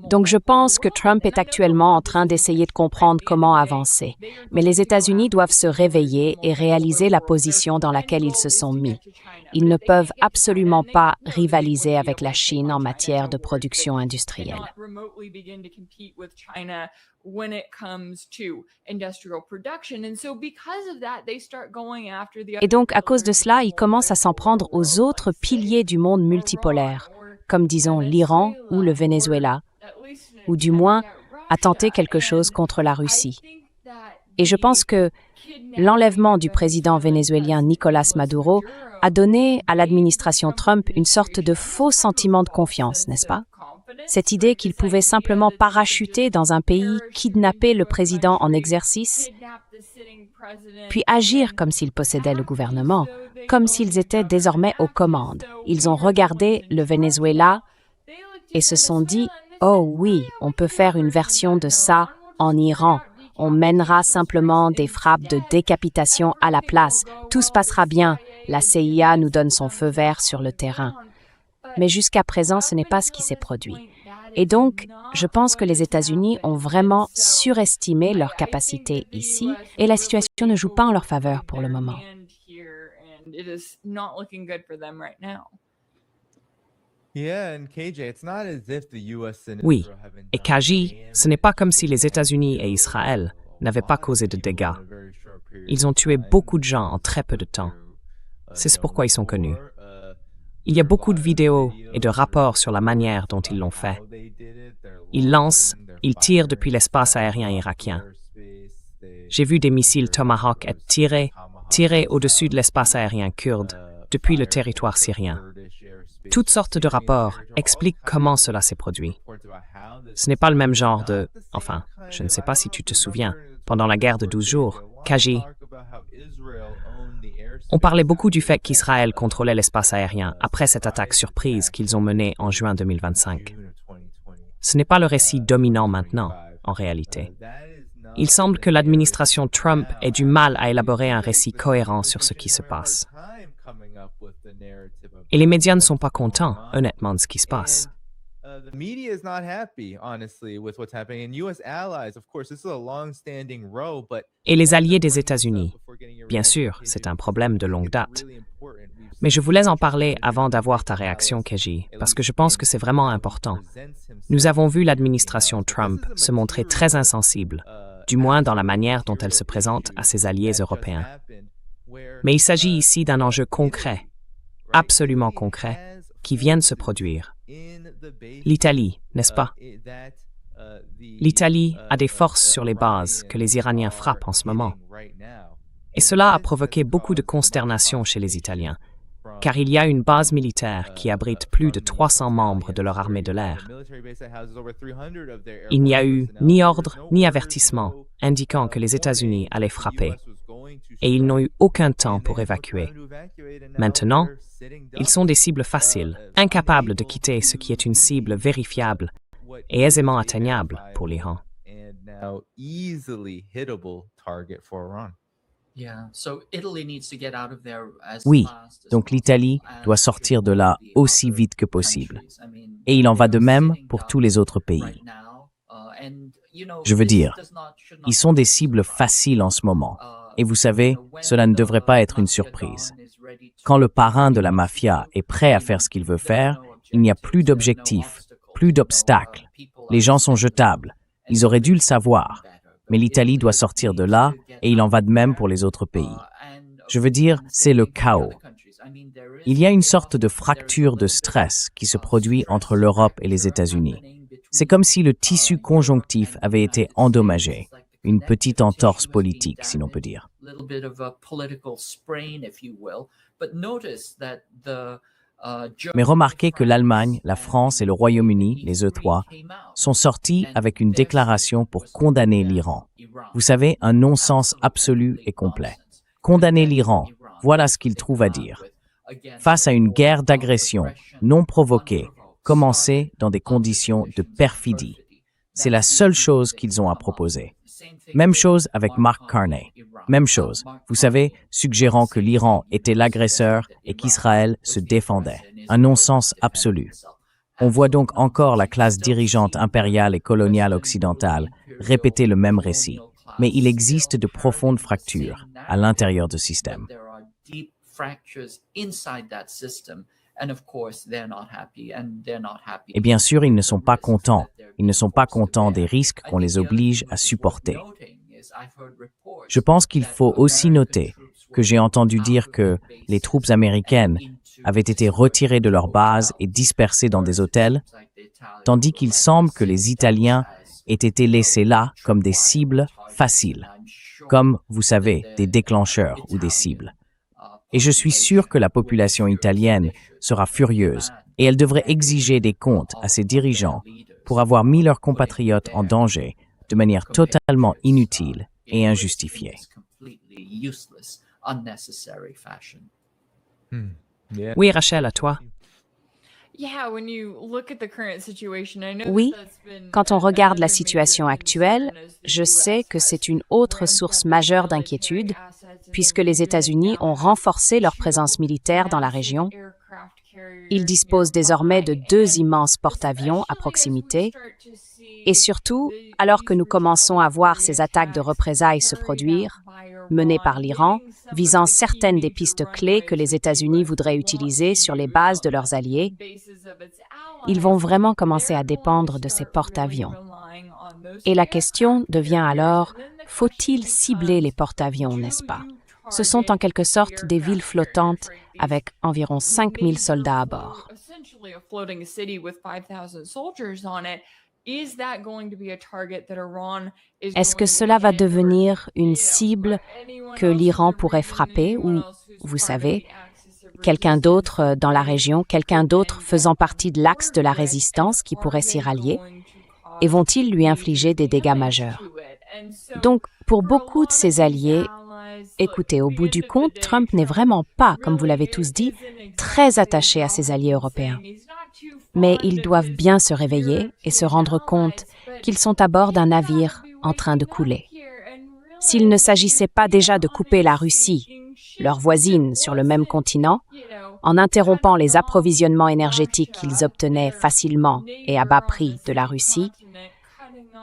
Donc je pense que Trump est actuellement en train d'essayer de comprendre comment avancer. Mais les États-Unis doivent se réveiller et réaliser la position dans laquelle ils se sont mis. Ils ne peuvent absolument pas rivaliser avec la Chine en matière de production industrielle. Et donc, à cause de cela, ils commencent à s'en prendre aux autres piliers du monde multipolaire, comme disons l'Iran ou le Venezuela, ou du moins à tenter quelque chose contre la Russie. Et je pense que l'enlèvement du président vénézuélien Nicolás Maduro a donné à l'administration Trump une sorte de faux sentiment de confiance, n'est-ce pas? Cette idée qu'il pouvait simplement parachuter dans un pays, kidnapper le président en exercice, puis agir comme s'ils possédaient le gouvernement, comme s'ils étaient désormais aux commandes. Ils ont regardé le Venezuela et se sont dit « Oh oui, on peut faire une version de ça en Iran. On mènera simplement des frappes de décapitation à la place. Tout se passera bien. La CIA nous donne son feu vert sur le terrain. » Mais jusqu'à présent, ce n'est pas ce qui s'est produit. Et donc, je pense que les États-Unis ont vraiment surestimé leur capacité ici et la situation ne joue pas en leur faveur pour le moment. Oui, et KJ, ce n'est pas comme si les États-Unis et Israël n'avaient pas causé de dégâts. Ils ont tué beaucoup de gens en très peu de temps. C'est pourquoi ils sont connus. Il y a beaucoup de vidéos et de rapports sur la manière dont ils l'ont fait. Ils lancent, ils tirent depuis l'espace aérien irakien. J'ai vu des missiles Tomahawk être tirés au-dessus de l'espace aérien kurde, depuis le territoire syrien. Toutes sortes de rapports expliquent comment cela s'est produit. Ce n'est pas le même genre de... Enfin, je ne sais pas si tu te souviens, pendant la guerre de 12 jours, KJ, on parlait beaucoup du fait qu'Israël contrôlait l'espace aérien après cette attaque surprise qu'ils ont menée en juin 2025. Ce n'est pas le récit dominant maintenant, en réalité. Il semble que l'administration Trump ait du mal à élaborer un récit cohérent sur ce qui se passe. Et les médias ne sont pas contents, honnêtement, de ce qui se passe. Et les alliés des États-Unis. Bien sûr, c'est un problème de longue date. Mais je voulais en parler avant d'avoir ta réaction, KJ, parce que je pense que c'est vraiment important. Nous avons vu l'administration Trump se montrer très insensible, du moins dans la manière dont elle se présente à ses alliés européens. Mais il s'agit ici d'un enjeu concret, absolument concret, qui vient de se produire. L'Italie, n'est-ce pas? L'Italie a des forces sur les bases que les Iraniens frappent en ce moment. Et cela a provoqué beaucoup de consternation chez les Italiens, car il y a une base militaire qui abrite plus de 300 membres de leur armée de l'air. Il n'y a eu ni ordre ni avertissement indiquant que les États-Unis allaient frapper. et ils n'ont eu aucun temps pour évacuer. Maintenant, ils sont des cibles faciles, incapables de quitter ce qui est une cible vérifiable et aisément atteignable pour l'Iran. Oui, donc l'Italie doit sortir de là aussi vite que possible. Et il en va de même pour tous les autres pays. Je veux dire, ils sont des cibles faciles en ce moment. Et vous savez, cela ne devrait pas être une surprise. Quand le parrain de la mafia est prêt à faire ce qu'il veut faire, il n'y a plus d'objectifs, plus d'obstacles. Les gens sont jetables. Ils auraient dû le savoir. Mais l'Italie doit sortir de là, et il en va de même pour les autres pays. Je veux dire, c'est le chaos. Il y a une sorte de fracture de stress qui se produit entre l'Europe et les États-Unis. C'est comme si le tissu conjonctif avait été endommagé. Une petite entorse politique, si l'on peut dire. Mais remarquez que l'Allemagne, la France et le Royaume-Uni, les E3, sont sortis avec une déclaration pour condamner l'Iran. Vous savez, un non-sens absolu et complet. Condamner l'Iran, voilà ce qu'ils trouvent à dire. Face à une guerre d'agression non provoquée, commencée dans des conditions de perfidie. C'est la seule chose qu'ils ont à proposer. Même chose avec Mark Carney. Même chose, vous savez, suggérant que l'Iran était l'agresseur et qu'Israël se défendait. Un non-sens absolu. On voit donc encore la classe dirigeante impériale et coloniale occidentale répéter le même récit. Mais il existe de profondes fractures à l'intérieur du système. Et bien sûr, ils ne sont pas contents. Ils ne sont pas contents des risques qu'on les oblige à supporter. Je pense qu'il faut aussi noter que j'ai entendu dire que les troupes américaines avaient été retirées de leur base et dispersées dans des hôtels, tandis qu'il semble que les Italiens aient été laissés là comme des cibles faciles, comme, vous savez, des déclencheurs ou des cibles. Et je suis sûr que la population italienne sera furieuse et elle devrait exiger des comptes à ses dirigeants pour avoir mis leurs compatriotes en danger de manière totalement inutile et injustifiée. Oui, Rachel, à toi. Oui, quand on regarde la situation actuelle, je sais que c'est une autre source majeure d'inquiétude, puisque les États-Unis ont renforcé leur présence militaire dans la région. Ils disposent désormais de 2 immenses porte-avions à proximité. Et surtout, alors que nous commençons à voir ces attaques de représailles se produire, menées par l'Iran, visant certaines des pistes clés que les États-Unis voudraient utiliser sur les bases de leurs alliés, ils vont vraiment commencer à dépendre de ces porte-avions. Et la question devient alors, faut-il cibler les porte-avions, n'est-ce pas? Ce sont en quelque sorte des villes flottantes avec environ 5000 soldats à bord. Est-ce que cela va devenir une cible que l'Iran pourrait frapper ou, vous savez, quelqu'un d'autre dans la région, quelqu'un d'autre faisant partie de l'axe de la résistance qui pourrait s'y rallier? Et vont-ils lui infliger des dégâts majeurs? Donc, pour beaucoup de ses alliés, écoutez, au bout du compte, Trump n'est vraiment pas, comme vous l'avez tous dit, très attaché à ses alliés européens. Mais ils doivent bien se réveiller et se rendre compte qu'ils sont à bord d'un navire en train de couler. S'il ne s'agissait pas déjà de couper la Russie, leur voisine sur le même continent, en interrompant les approvisionnements énergétiques qu'ils obtenaient facilement et à bas prix de la Russie,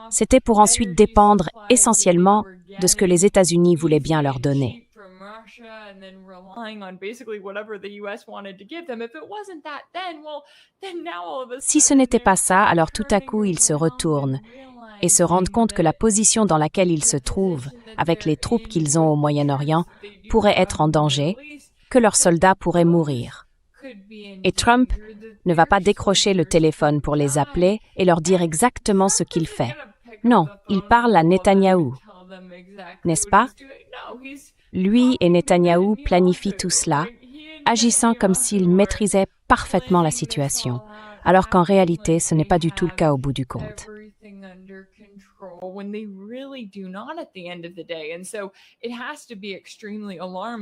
c'était pour ensuite dépendre essentiellement de ce que les États-Unis voulaient bien leur donner. Si ce n'était pas ça, alors tout à coup, ils se retournent et se rendent compte que la position dans laquelle ils se trouvent, avec les troupes qu'ils ont au Moyen-Orient, pourrait être en danger, que leurs soldats pourraient mourir. Et Trump ne va pas décrocher le téléphone pour les appeler et leur dire exactement ce qu'il fait. Non, il parle à Netanyahou. N'est-ce pas? Lui et Netanyahou planifient tout cela, agissant comme s'ils maîtrisaient parfaitement la situation, alors qu'en réalité, ce n'est pas du tout le cas au bout du compte.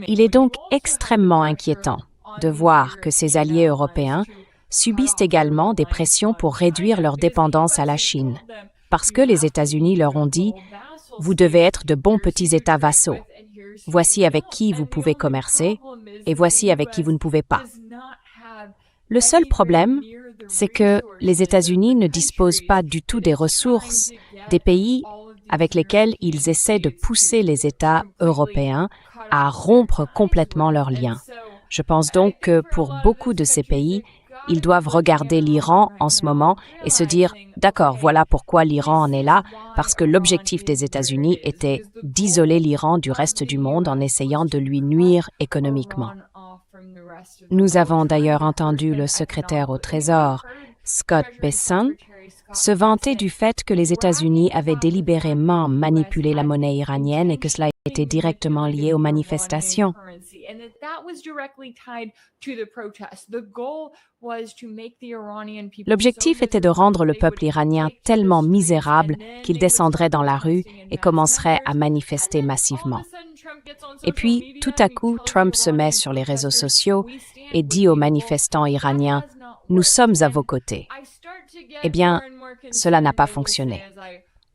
Il est donc extrêmement inquiétant de voir que ces alliés européens subissent également des pressions pour réduire leur dépendance à la Chine, parce que les États-Unis leur ont dit « Vous devez être de bons petits États vassaux. Voici avec qui vous pouvez commercer et voici avec qui vous ne pouvez pas. » Le seul problème, c'est que les États-Unis ne disposent pas du tout des ressources des pays avec lesquels ils essaient de pousser les États européens à rompre complètement leurs liens. Je pense donc que pour beaucoup de ces pays, ils doivent regarder l'Iran en ce moment et se dire « D'accord, voilà pourquoi l'Iran en est là, parce que l'objectif des États-Unis était d'isoler l'Iran du reste du monde en essayant de lui nuire économiquement. » Nous avons d'ailleurs entendu le secrétaire au Trésor, Scott Bessent, se vanter du fait que les États-Unis avaient délibérément manipulé la monnaie iranienne et que cela était directement lié aux manifestations. L'objectif était de rendre le peuple iranien tellement misérable qu'il descendrait dans la rue et commencerait à manifester massivement. Et puis, tout à coup, Trump se met sur les réseaux sociaux et dit aux manifestants iraniens « Nous sommes à vos côtés ». Eh bien, cela n'a pas fonctionné.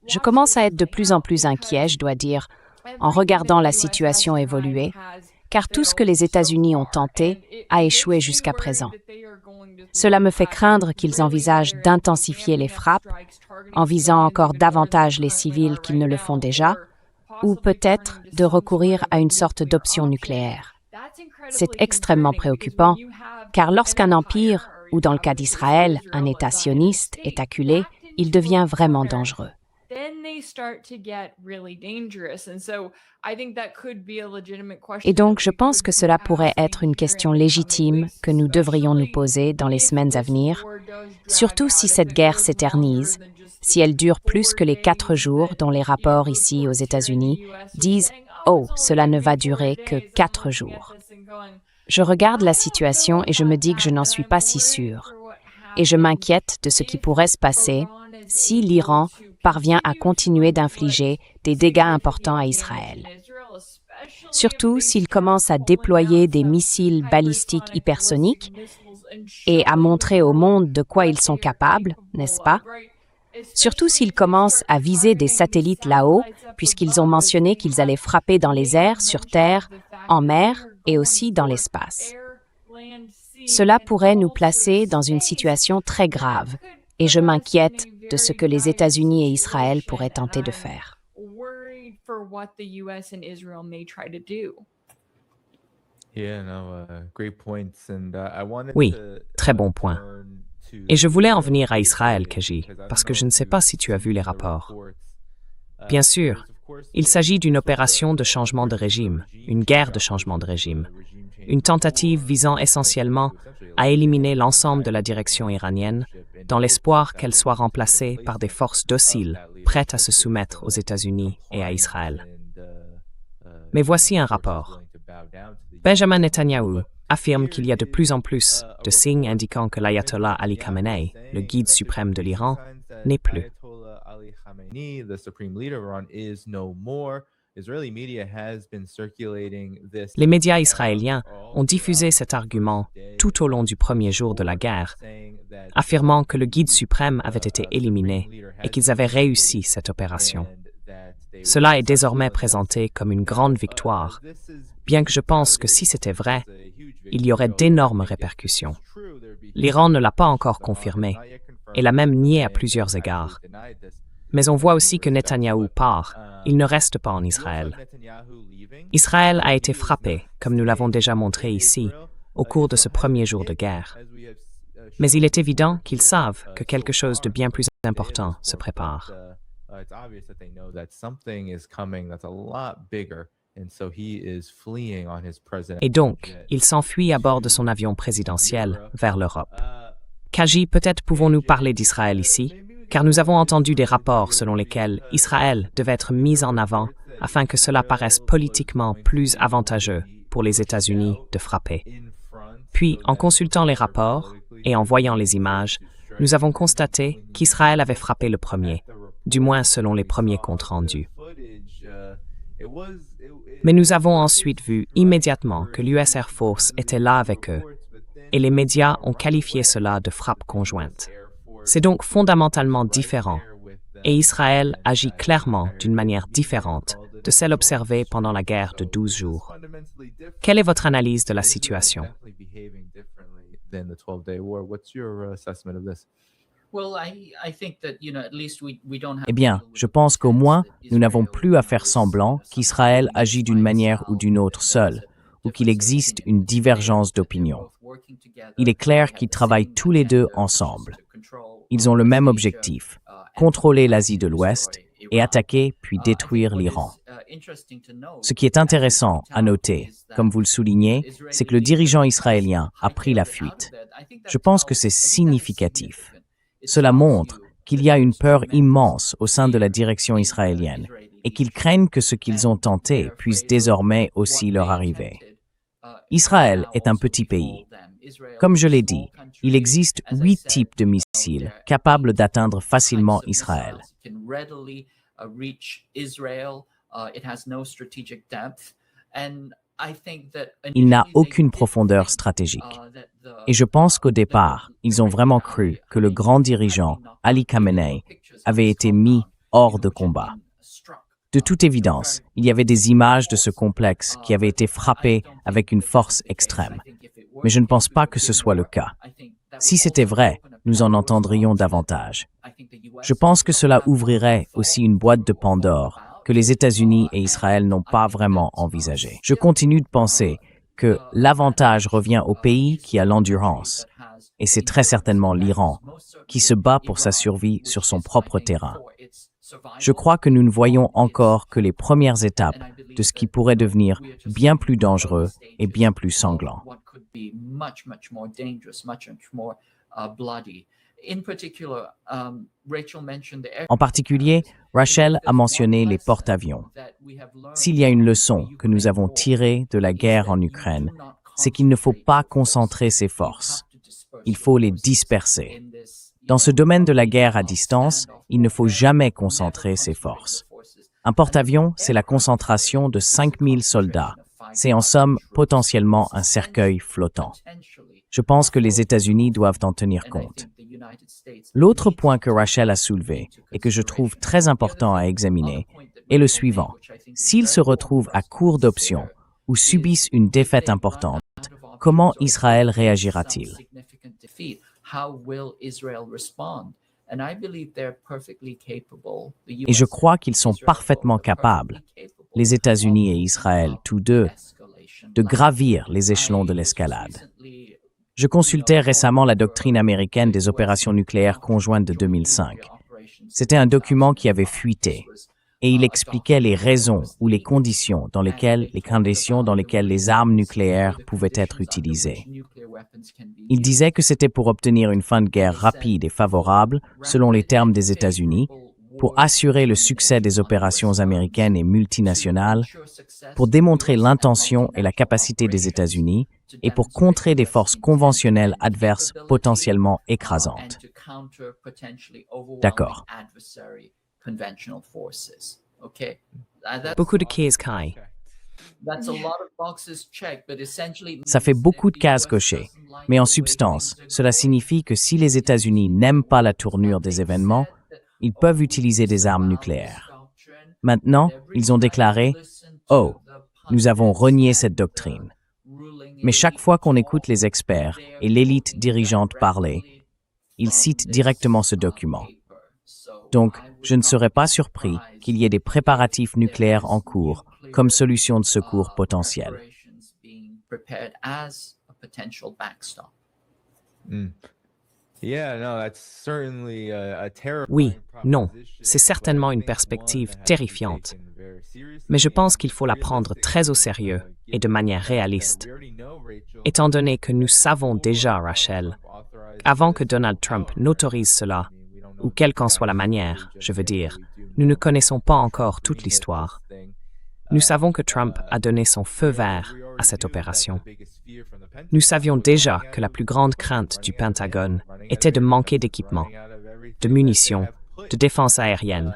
Je commence à être de plus en plus inquiet, je dois dire, en regardant la situation évoluer, car tout ce que les États-Unis ont tenté a échoué jusqu'à présent. Cela me fait craindre qu'ils envisagent d'intensifier les frappes, en visant encore davantage les civils qu'ils ne le font déjà, ou peut-être de recourir à une sorte d'option nucléaire. C'est extrêmement préoccupant, car lorsqu'un empire, ou dans le cas d'Israël, un État sioniste est acculé, il devient vraiment dangereux. Et donc, je pense que cela pourrait être une question légitime que nous devrions nous poser dans les semaines à venir, surtout si cette guerre s'éternise, si elle dure plus que les 4 jours dont les rapports ici aux États-Unis disent « Oh, cela ne va durer que 4 jours ». Je regarde la situation et je me dis que je n'en suis pas si sûre. Et je m'inquiète de ce qui pourrait se passer si l'Iran parvient à continuer d'infliger des dégâts importants à Israël. Surtout s'il commence à déployer des missiles balistiques hypersoniques et à montrer au monde de quoi ils sont capables, n'est-ce pas? Surtout s'ils commencent à viser des satellites là-haut, puisqu'ils ont mentionné qu'ils allaient frapper dans les airs, sur terre, en mer et aussi dans l'espace. Cela pourrait nous placer dans une situation très grave, et je m'inquiète de ce que les États-Unis et Israël pourraient tenter de faire. Oui, très bon point. Et je voulais en venir à Israël, Kaji, parce que je ne sais pas si tu as vu les rapports. Bien sûr, il s'agit d'une opération de changement de régime, une guerre de changement de régime, une tentative visant essentiellement à éliminer l'ensemble de la direction iranienne dans l'espoir qu'elle soit remplacée par des forces dociles, prêtes à se soumettre aux États-Unis et à Israël. Mais voici un rapport. Benjamin Netanyahou affirme qu'il y a de plus en plus de signes indiquant que l'ayatollah Ali Khamenei, le guide suprême de l'Iran, n'est plus. Les médias israéliens ont diffusé cet argument tout au long du premier jour de la guerre, affirmant que le guide suprême avait été éliminé et qu'ils avaient réussi cette opération. Cela est désormais présenté comme une grande victoire, bien que je pense que si c'était vrai, il y aurait d'énormes répercussions. L'Iran ne l'a pas encore confirmé et l'a même nié à plusieurs égards. Mais on voit aussi que Netanyahou part, il ne reste pas en Israël. Israël a été frappé, comme nous l'avons déjà montré ici, au cours de ce premier jour de guerre. Mais il est évident qu'ils savent que quelque chose de bien plus important se prépare. Et donc, il s'enfuit à bord de son avion présidentiel vers l'Europe. Kaji, peut-être pouvons-nous parler d'Israël ici, car nous avons entendu des rapports selon lesquels Israël devait être mis en avant afin que cela paraisse politiquement plus avantageux pour les États-Unis de frapper. Puis, en consultant les rapports et en voyant les images, nous avons constaté qu'Israël avait frappé le premier, du moins selon les premiers comptes rendus. Mais nous avons ensuite vu immédiatement que l'US Air Force était là avec eux, et les médias ont qualifié cela de frappe conjointe. C'est donc fondamentalement différent, et Israël agit clairement d'une manière différente de celle observée pendant la guerre de 12 jours. Quelle est votre analyse de la situation? Eh bien, je pense qu'au moins, nous n'avons plus à faire semblant qu'Israël agit d'une manière ou d'une autre seul, ou qu'il existe une divergence d'opinion. Il est clair qu'ils travaillent tous les deux ensemble. Ils ont le même objectif, contrôler l'Asie de l'Ouest et attaquer puis détruire l'Iran. Ce qui est intéressant à noter, comme vous le soulignez, c'est que le dirigeant israélien a pris la fuite. Je pense que c'est significatif. Cela montre qu'il y a une peur immense au sein de la direction israélienne et qu'ils craignent que ce qu'ils ont tenté puisse désormais aussi leur arriver. Israël est un petit pays. Comme je l'ai dit, il existe 8 types de missiles capables d'atteindre facilement Israël. Il n'a aucune profondeur stratégique. Et je pense qu'au départ, ils ont vraiment cru que le grand dirigeant, Ali Khamenei, avait été mis hors de combat. De toute évidence, il y avait des images de ce complexe qui avait été frappé avec une force extrême. Mais je ne pense pas que ce soit le cas. Si c'était vrai, nous en entendrions davantage. Je pense que cela ouvrirait aussi une boîte de Pandore que les États-Unis et Israël n'ont pas vraiment envisagée. Je continue de penser que l'avantage revient au pays qui a l'endurance, et c'est très certainement l'Iran, qui se bat pour sa survie sur son propre terrain. Je crois que nous ne voyons encore que les premières étapes de ce qui pourrait devenir bien plus dangereux et bien plus sanglant. En particulier, Rachel a mentionné les porte-avions. S'il y a une leçon que nous avons tirée de la guerre en Ukraine, c'est qu'il ne faut pas concentrer ses forces. Il faut les disperser. Dans ce domaine de la guerre à distance, il ne faut jamais concentrer ses forces. Un porte-avions, c'est la concentration de 5000 soldats. C'est en somme potentiellement un cercueil flottant. Je pense que les États-Unis doivent en tenir compte. L'autre point que Rachel a soulevé et que je trouve très important à examiner est le suivant. S'ils se retrouvent à court d'options ou subissent une défaite importante, comment Israël réagira-t-il? Et je crois qu'ils sont parfaitement capables, les États-Unis et Israël, tous deux, de gravir les échelons de l'escalade. Je consultais récemment la doctrine américaine des opérations nucléaires conjointes de 2005. C'était un document qui avait fuité, et il expliquait les raisons ou les conditions dans lesquelles les armes nucléaires pouvaient être utilisées. Il disait que c'était pour obtenir une fin de guerre rapide et favorable, selon les termes des États-Unis, pour assurer le succès des opérations américaines et multinationales, pour démontrer l'intention et la capacité des États-Unis, et pour contrer des forces conventionnelles adverses potentiellement écrasantes. D'accord. Beaucoup de cases, Kai. Ça fait beaucoup de cases cochées, mais en substance, cela signifie que si les États-Unis n'aiment pas la tournure des événements, ils peuvent utiliser des armes nucléaires. Maintenant, ils ont déclaré « Oh, nous avons renié cette doctrine ». Mais chaque fois qu'on écoute les experts et l'élite dirigeante parler, ils citent directement ce document. Donc, je ne serais pas surpris qu'il y ait des préparatifs nucléaires en cours comme solution de secours potentielle. Oui, non, c'est certainement une perspective terrifiante. Mais je pense qu'il faut la prendre très au sérieux et de manière réaliste. Étant donné que nous savons déjà, Rachel, avant que Donald Trump n'autorise cela, ou quelle qu'en soit la manière, je veux dire, nous ne connaissons pas encore toute l'histoire. Nous savons que Trump a donné son feu vert à cette opération. Nous savions déjà que la plus grande crainte du Pentagone était de manquer d'équipement, de munitions, de défense aérienne,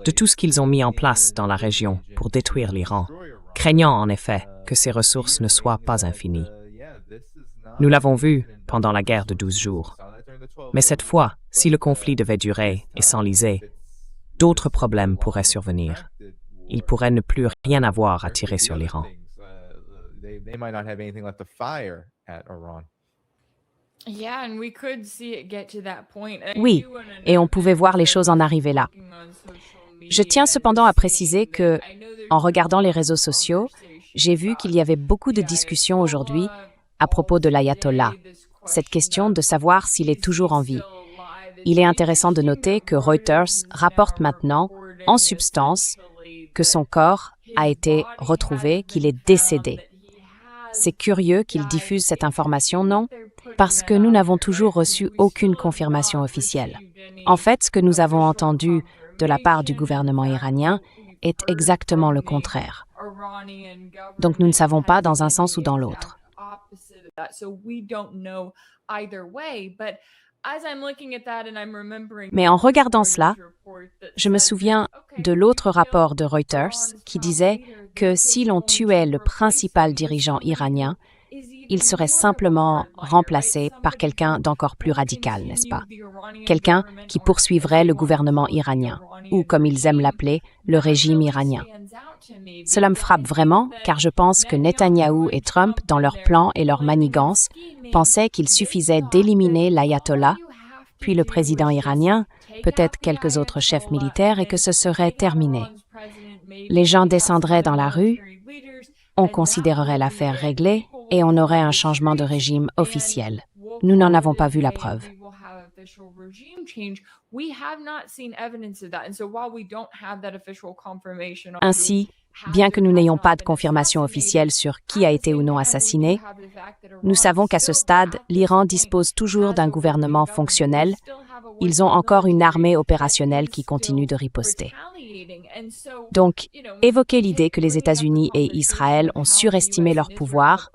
de tout ce qu'ils ont mis en place dans la région pour détruire l'Iran, craignant en effet que ces ressources ne soient pas infinies. Nous l'avons vu pendant la guerre de 12 jours. Mais cette fois, si le conflit devait durer et s'enliser, d'autres problèmes pourraient survenir. Il pourrait ne plus rien avoir à tirer sur l'Iran. Oui, et on pouvait voir les choses en arriver là. Je tiens cependant à préciser que, en regardant les réseaux sociaux, j'ai vu qu'il y avait beaucoup de discussions aujourd'hui à propos de l'ayatollah, cette question de savoir s'il est toujours en vie. Il est intéressant de noter que Reuters rapporte maintenant, en substance, que son corps a été retrouvé, qu'il est décédé. C'est curieux qu'il diffuse cette information, non? Parce que nous n'avons toujours reçu aucune confirmation officielle. En fait, ce que nous avons entendu de la part du gouvernement iranien est exactement le contraire. Donc nous ne savons pas dans un sens ou dans l'autre. Mais en regardant cela, je me souviens de l'autre rapport de Reuters qui disait que si l'on tuait le principal dirigeant iranien, il serait simplement remplacé par quelqu'un d'encore plus radical, n'est-ce pas? Quelqu'un qui poursuivrait le gouvernement iranien, ou comme ils aiment l'appeler, le régime iranien. Cela me frappe vraiment, car je pense que Netanyahou et Trump, dans leur plan et leur manigance, pensaient qu'il suffisait d'éliminer l'ayatollah, puis le président iranien, peut-être quelques autres chefs militaires, et que ce serait terminé. Les gens descendraient dans la rue, on considérerait l'affaire réglée, et on aurait un changement de régime officiel. Nous n'en avons pas vu la preuve. Ainsi, bien que nous n'ayons pas de confirmation officielle sur qui a été ou non assassiné, nous savons qu'à ce stade, l'Iran dispose toujours d'un gouvernement fonctionnel. Ils ont encore une armée opérationnelle qui continue de riposter. Donc, évoquer l'idée que les États-Unis et Israël ont surestimé leur pouvoir,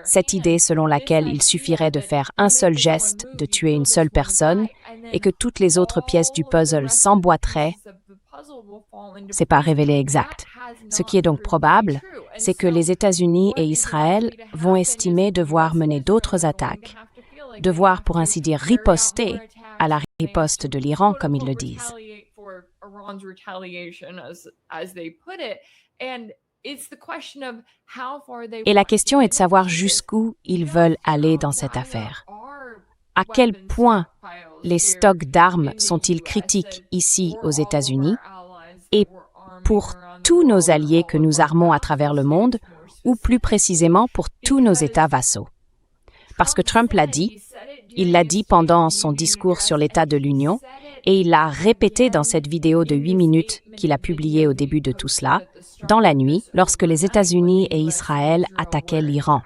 cette idée selon laquelle il suffirait de faire un seul geste, de tuer une seule personne, et que toutes les autres pièces du puzzle s'emboîteraient, c'est pas révélé exact. Ce qui est donc probable, c'est que les États-Unis et Israël vont estimer devoir mener d'autres attaques, devoir pour ainsi dire riposter à la riposte de l'Iran, comme ils le disent. Et la question est de savoir jusqu'où ils veulent aller dans cette affaire. À quel point les stocks d'armes sont-ils critiques ici aux États-Unis et pour tous nos alliés que nous armons à travers le monde, ou plus précisément pour tous nos États vassaux? Parce que Trump l'a dit, il l'a dit pendant son discours sur l'état de l'Union, et il l'a répété dans cette vidéo de 8 minutes qu'il a publiée au début de tout cela, dans la nuit, lorsque les États-Unis et Israël attaquaient l'Iran.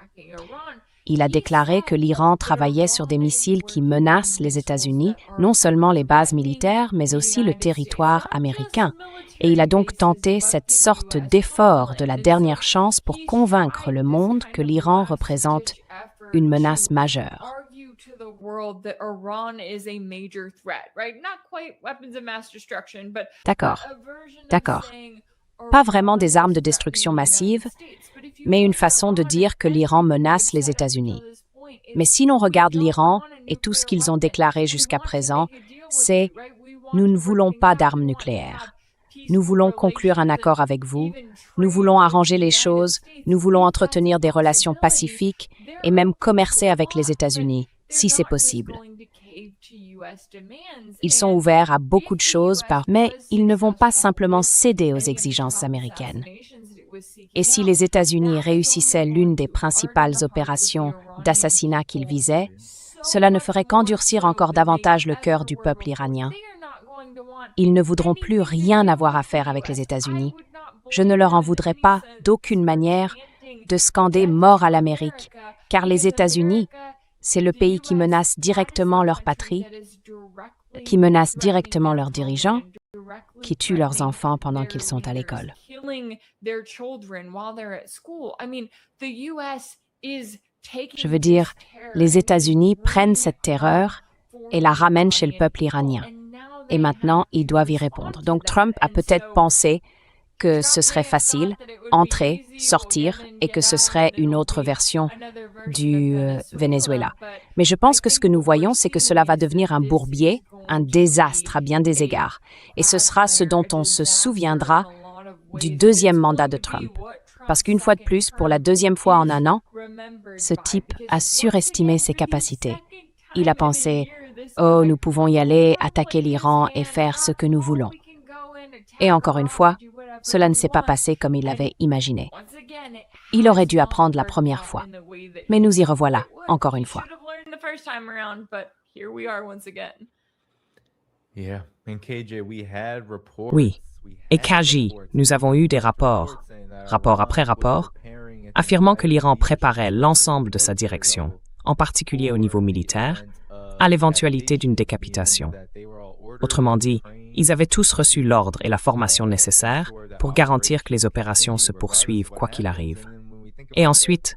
Il a déclaré que l'Iran travaillait sur des missiles qui menacent les États-Unis, non seulement les bases militaires, mais aussi le territoire américain. Et il a donc tenté cette sorte d'effort de la dernière chance pour convaincre le monde que l'Iran représente une menace majeure. D'accord. Pas vraiment des armes de destruction massive, mais une façon de dire que l'Iran menace les États-Unis. Mais si l'on regarde l'Iran et tout ce qu'ils ont déclaré jusqu'à présent, c'est « nous ne voulons pas d'armes nucléaires. Nous voulons conclure un accord avec vous, nous voulons arranger les choses, nous voulons entretenir des relations pacifiques et même commercer avec les États-Unis, si c'est possible. » Ils sont ouverts à beaucoup de choses, mais ils ne vont pas simplement céder aux exigences américaines. Et si les États-Unis réussissaient l'une des principales opérations d'assassinat qu'ils visaient, cela ne ferait qu'endurcir encore davantage le cœur du peuple iranien. Ils ne voudront plus rien avoir à faire avec les États-Unis. Je ne leur en voudrais pas, d'aucune manière, de scander « mort à l'Amérique », car les États-Unis, c'est le pays qui menace directement leur patrie, qui menace directement leurs dirigeants, qui tue leurs enfants pendant qu'ils sont à l'école. Je veux dire, les États-Unis prennent cette terreur et la ramènent chez le peuple iranien. Et maintenant, ils doivent y répondre. Donc Trump a peut-être pensé que ce serait facile, entrer, sortir, et que ce serait une autre version du Venezuela. Mais je pense que ce que nous voyons, c'est que cela va devenir un bourbier, un désastre à bien des égards. Et ce sera ce dont on se souviendra du deuxième mandat de Trump. Parce qu'une fois de plus, pour la deuxième fois en un an, ce type a surestimé ses capacités. Il a pensé « Oh, nous pouvons y aller, attaquer l'Iran et faire ce que nous voulons. » Et encore une fois, cela ne s'est pas passé comme il l'avait imaginé. Il aurait dû apprendre la première fois. Mais nous y revoilà, encore une fois. Oui. Et KJ, nous avons eu des rapports, rapport après rapport, affirmant que l'Iran préparait l'ensemble de sa direction, en particulier au niveau militaire, à l'éventualité d'une décapitation. Autrement dit, ils avaient tous reçu l'ordre et la formation nécessaires pour garantir que les opérations se poursuivent quoi qu'il arrive. Et ensuite,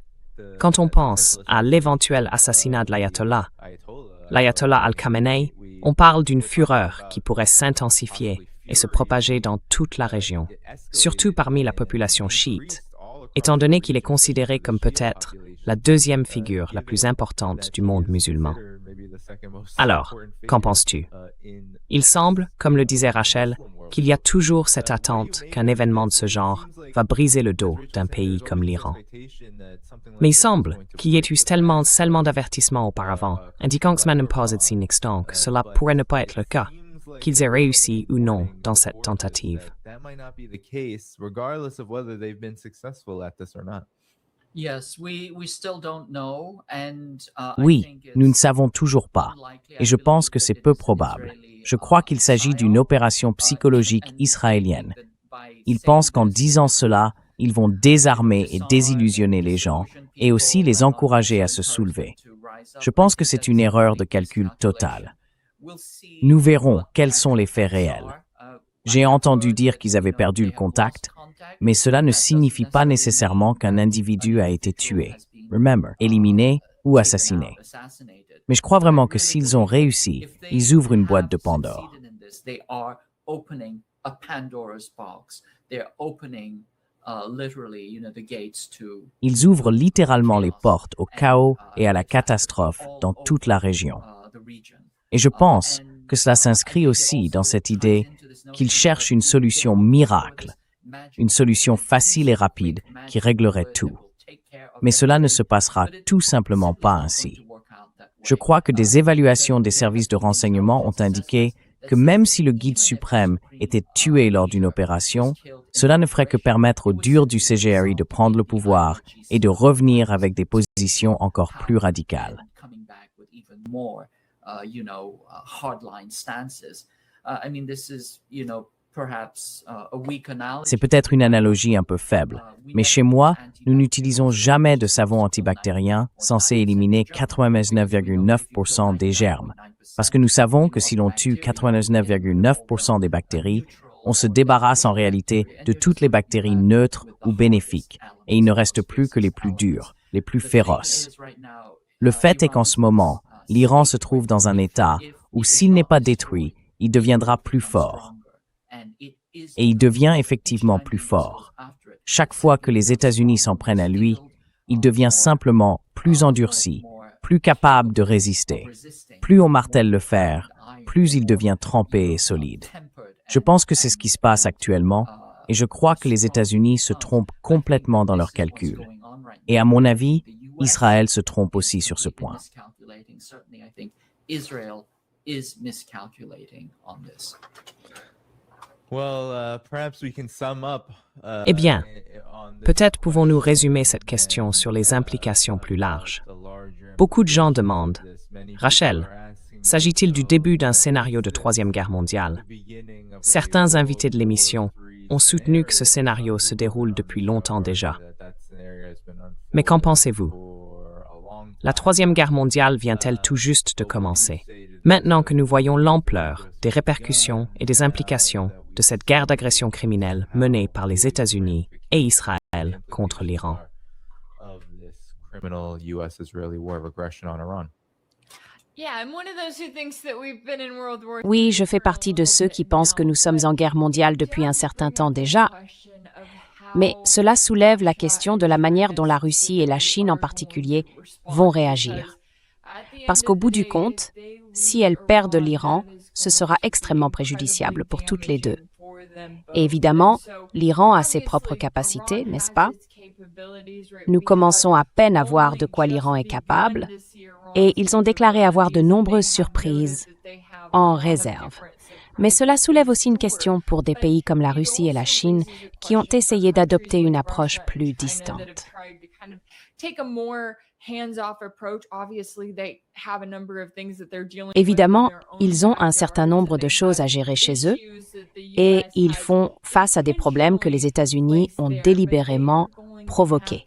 quand on pense à l'éventuel assassinat de l'ayatollah Al-Khamenei, on parle d'une fureur qui pourrait s'intensifier et se propager dans toute la région, surtout parmi la population chiite, étant donné qu'il est considéré comme peut-être la deuxième figure la plus importante du monde musulman. Alors, qu'en penses-tu? Il semble, comme le disait Rachel, qu'il y a toujours cette attente qu'un événement de ce genre va briser le dos d'un pays comme l'Iran. Mais il semble qu'il y ait eu tellement d'avertissements auparavant, indiquant que cela ne pas être si extant que cela pourrait ne pas être le cas, qu'ils aient réussi ou non dans cette tentative. Oui, nous ne savons toujours pas, et je pense que c'est peu probable. Je crois qu'il s'agit d'une opération psychologique israélienne. Ils pensent qu'en disant cela, ils vont désarmer et désillusionner les gens, et aussi les encourager à se soulever. Je pense que c'est une erreur de calcul totale. Nous verrons quels sont les faits réels. J'ai entendu dire qu'ils avaient perdu le contact, mais cela ne signifie pas nécessairement qu'un individu a été tué, éliminé ou assassiné. Mais je crois vraiment que s'ils ont réussi, ils ouvrent une boîte de Pandore. Ils ouvrent littéralement les portes au chaos et à la catastrophe dans toute la région. Et je pense que cela s'inscrit aussi dans cette idée qu'ils cherchent une solution miracle, une solution facile et rapide qui réglerait tout. Mais cela ne se passera tout simplement pas ainsi. Je crois que des évaluations des services de renseignement ont indiqué que même si le guide suprême était tué lors d'une opération, cela ne ferait que permettre aux durs du CGRI de prendre le pouvoir et de revenir avec des positions encore plus radicales. C'est peut-être une analogie un peu faible, mais chez moi, nous n'utilisons jamais de savon antibactérien censé éliminer 99,9% des germes, parce que nous savons que si l'on tue 99,9% des bactéries, on se débarrasse en réalité de toutes les bactéries neutres ou bénéfiques, et il ne reste plus que les plus dures, les plus féroces. Le fait est qu'en ce moment, l'Iran se trouve dans un état où s'il n'est pas détruit, il deviendra plus fort. Et il devient effectivement plus fort. Chaque fois que les États-Unis s'en prennent à lui, il devient simplement plus endurci, plus capable de résister. Plus on martèle le fer, plus il devient trempé et solide. Je pense que c'est ce qui se passe actuellement, et je crois que les États-Unis se trompent complètement dans leurs calculs. Et à mon avis, Israël se trompe aussi sur ce point. Eh bien, peut-être pouvons-nous résumer cette question sur les implications plus larges. Beaucoup de gens demandent, Rachel, s'agit-il du début d'un scénario de Troisième Guerre mondiale? Certains invités de l'émission ont soutenu que ce scénario se déroule depuis longtemps déjà. Mais qu'en pensez-vous? La Troisième Guerre mondiale vient-elle tout juste de commencer? Maintenant que nous voyons l'ampleur des répercussions et des implications de cette guerre d'agression criminelle menée par les États-Unis et Israël contre l'Iran. Oui, je fais partie de ceux qui pensent que nous sommes en guerre mondiale depuis un certain temps déjà, mais cela soulève la question de la manière dont la Russie et la Chine en particulier vont réagir. Parce qu'au bout du compte, si elles perdent l'Iran, ce sera extrêmement préjudiciable pour toutes les deux. Et évidemment, l'Iran a ses propres capacités, n'est-ce pas? Nous commençons à peine à voir de quoi l'Iran est capable, et ils ont déclaré avoir de nombreuses surprises en réserve. Mais cela soulève aussi une question pour des pays comme la Russie et la Chine qui ont essayé d'adopter une approche plus distante. Évidemment, ils ont un certain nombre de choses à gérer chez eux et ils font face à des problèmes que les États-Unis ont délibérément provoqués.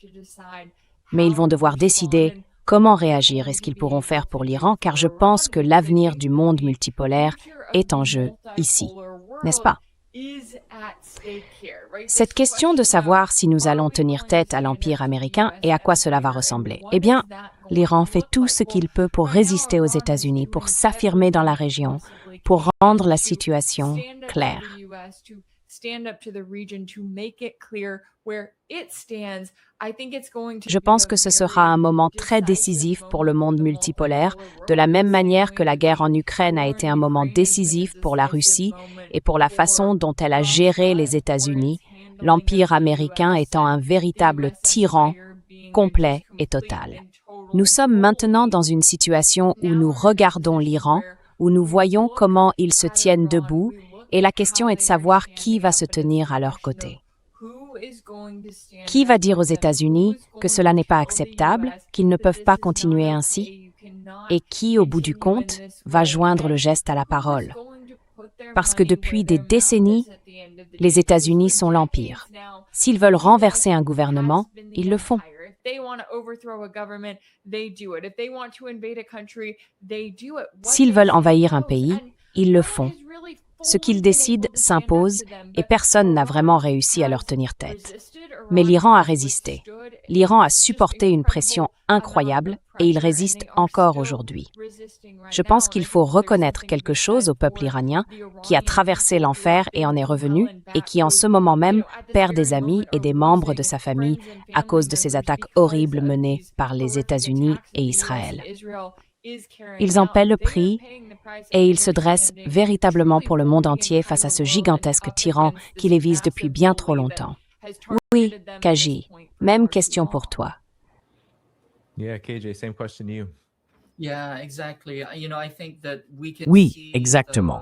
Mais ils vont devoir décider comment réagir et ce qu'ils pourront faire pour l'Iran, car je pense que l'avenir du monde multipolaire est en jeu ici, n'est-ce pas? Cette question de savoir si nous allons tenir tête à l'Empire américain et à quoi cela va ressembler. Eh bien, l'Iran fait tout ce qu'il peut pour résister aux États-Unis, pour s'affirmer dans la région, pour rendre la situation claire. Je pense que ce sera un moment très décisif pour le monde multipolaire, de la même manière que la guerre en Ukraine a été un moment décisif pour la Russie et pour la façon dont elle a géré les États-Unis, l'Empire américain étant un véritable tyran complet et total. Nous sommes maintenant dans une situation où nous regardons l'Iran, où nous voyons comment ils se tiennent debout, et la question est de savoir qui va se tenir à leur côté. Qui va dire aux États-Unis que cela n'est pas acceptable, qu'ils ne peuvent pas continuer ainsi? Et qui, au bout du compte, va joindre le geste à la parole? Parce que depuis des décennies, les États-Unis sont l'Empire. S'ils veulent renverser un gouvernement, ils le font. S'ils veulent envahir un pays, ils le font. Ce qu'ils décident s'impose et personne n'a vraiment réussi à leur tenir tête. Mais l'Iran a résisté. L'Iran a supporté une pression incroyable et il résiste encore aujourd'hui. Je pense qu'il faut reconnaître quelque chose au peuple iranien qui a traversé l'enfer et en est revenu et qui en ce moment même perd des amis et des membres de sa famille à cause de ces attaques horribles menées par les États-Unis et Israël. Ils en paient le prix et ils se dressent véritablement pour le monde entier face à ce gigantesque tyran qui les vise depuis bien trop longtemps. Oui, Kaji, même question pour toi. Oui, exactement.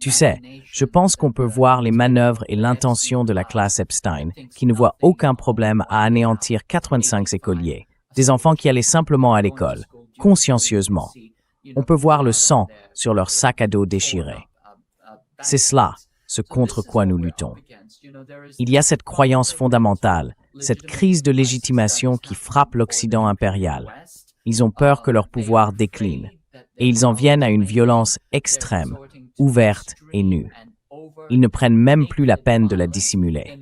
Tu sais, je pense qu'on peut voir les manœuvres et l'intention de la classe Epstein, qui ne voit aucun problème à anéantir 85 écoliers, des enfants qui allaient simplement à l'école, consciencieusement. On peut voir le sang sur leur sac à dos déchiré. C'est cela, ce contre quoi nous luttons. Il y a cette croyance fondamentale, cette crise de légitimation qui frappe l'Occident impérial. Ils ont peur que leur pouvoir décline, et ils en viennent à une violence extrême, ouverte et nue. Ils ne prennent même plus la peine de la dissimuler.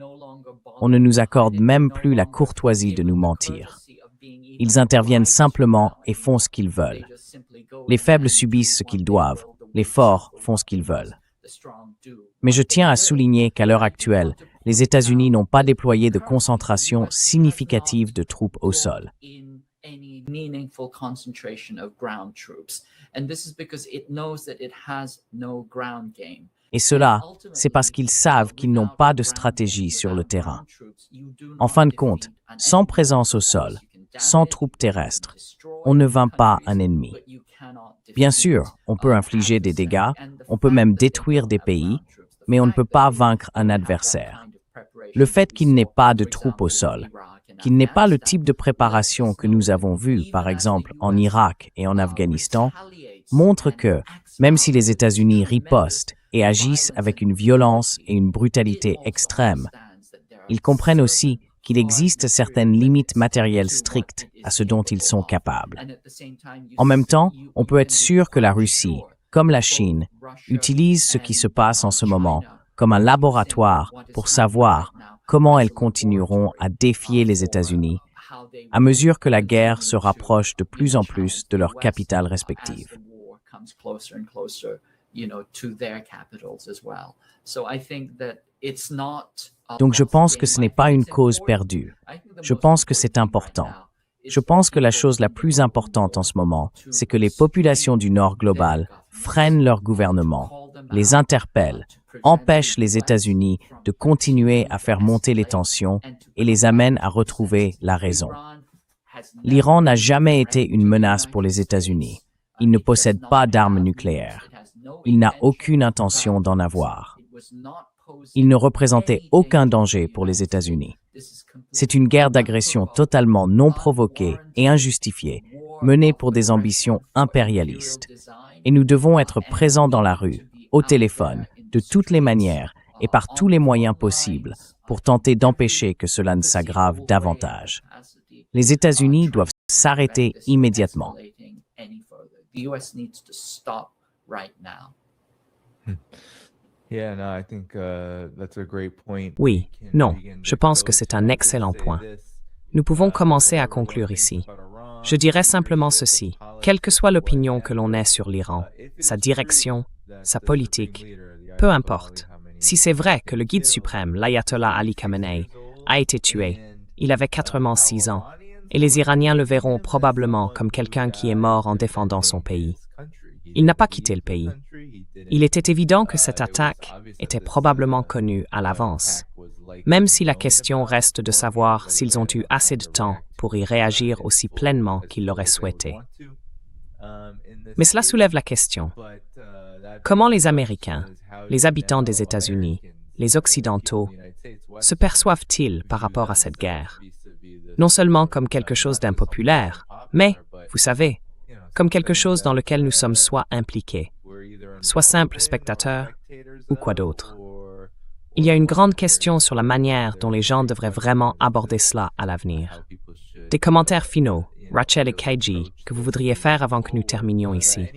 On ne nous accorde même plus la courtoisie de nous mentir. Ils interviennent simplement et font ce qu'ils veulent. Les faibles subissent ce qu'ils doivent, les forts font ce qu'ils veulent. Mais je tiens à souligner qu'à l'heure actuelle, les États-Unis n'ont pas déployé de concentration significative de troupes au sol. Et cela, c'est parce qu'ils savent qu'ils n'ont pas de stratégie sur le terrain. En fin de compte, sans présence au sol, sans troupes terrestres, on ne vainc pas un ennemi. Bien sûr, on peut infliger des dégâts, on peut même détruire des pays, mais on ne peut pas vaincre un adversaire. Le fait qu'il n'ait pas de troupes au sol, qu'il n'ait pas le type de préparation que nous avons vu, par exemple, en Irak et en Afghanistan, montre que, même si les États-Unis ripostent et agissent avec une violence et une brutalité extrêmes, ils comprennent aussi qu'il existe certaines limites matérielles strictes à ce dont ils sont capables. En même temps, on peut être sûr que la Russie, comme la Chine, utilise ce qui se passe en ce moment comme un laboratoire pour savoir comment elles continueront à défier les États-Unis à mesure que la guerre se rapproche de plus en plus de leurs capitales respectives. Donc je pense que ce n'est pas une cause perdue. Je pense que c'est important. Je pense que la chose la plus importante en ce moment, c'est que les populations du Nord global freinent leur gouvernement, les interpellent, empêchent les États-Unis de continuer à faire monter les tensions et les amènent à retrouver la raison. L'Iran n'a jamais été une menace pour les États-Unis. Il ne possède pas d'armes nucléaires. Il n'a aucune intention d'en avoir. Il ne représentait aucun danger pour les États-Unis. C'est une guerre d'agression totalement non provoquée et injustifiée, menée pour des ambitions impérialistes. Et nous devons être présents dans la rue, au téléphone, de toutes les manières et par tous les moyens possibles pour tenter d'empêcher que cela ne s'aggrave davantage. Les États-Unis doivent s'arrêter immédiatement. Oui, non, je pense que c'est un excellent point. Nous pouvons commencer à conclure ici. Je dirais simplement ceci, quelle que soit l'opinion que l'on ait sur l'Iran, sa direction, sa politique, peu importe. Si c'est vrai que le guide suprême, l'ayatollah Ali Khamenei, a été tué, il avait 86 ans, et les Iraniens le verront probablement comme quelqu'un qui est mort en défendant son pays. Il n'a pas quitté le pays. Il était évident que cette attaque était probablement connue à l'avance, même si la question reste de savoir s'ils ont eu assez de temps pour y réagir aussi pleinement qu'ils l'auraient souhaité. Mais cela soulève la question. Comment les Américains, les habitants des États-Unis, les Occidentaux, se perçoivent-ils par rapport à cette guerre? Non seulement comme quelque chose d'impopulaire, mais, vous savez, comme quelque chose dans lequel nous sommes soit impliqués, soit simples spectateurs, ou quoi d'autre. Il y a une grande question sur la manière dont les gens devraient vraiment aborder cela à l'avenir. Des commentaires finaux, Rachel et Keiji, que vous voudriez faire avant que nous terminions ici.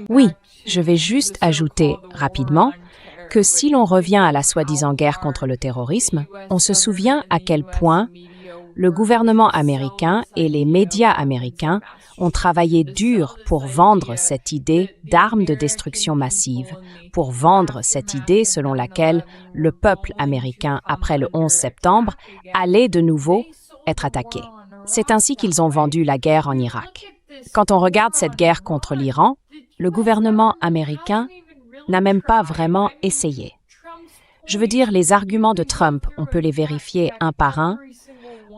Oui, je vais juste ajouter rapidement que si l'on revient à la soi-disant guerre contre le terrorisme, on se souvient à quel point le gouvernement américain et les médias américains ont travaillé dur pour vendre cette idée d'armes de destruction massive, pour vendre cette idée selon laquelle le peuple américain, après le 11 septembre, allait de nouveau être attaqué. C'est ainsi qu'ils ont vendu la guerre en Irak. Quand on regarde cette guerre contre l'Iran, le gouvernement américain n'a même pas vraiment essayé. Je veux dire, les arguments de Trump, on peut les vérifier un par un,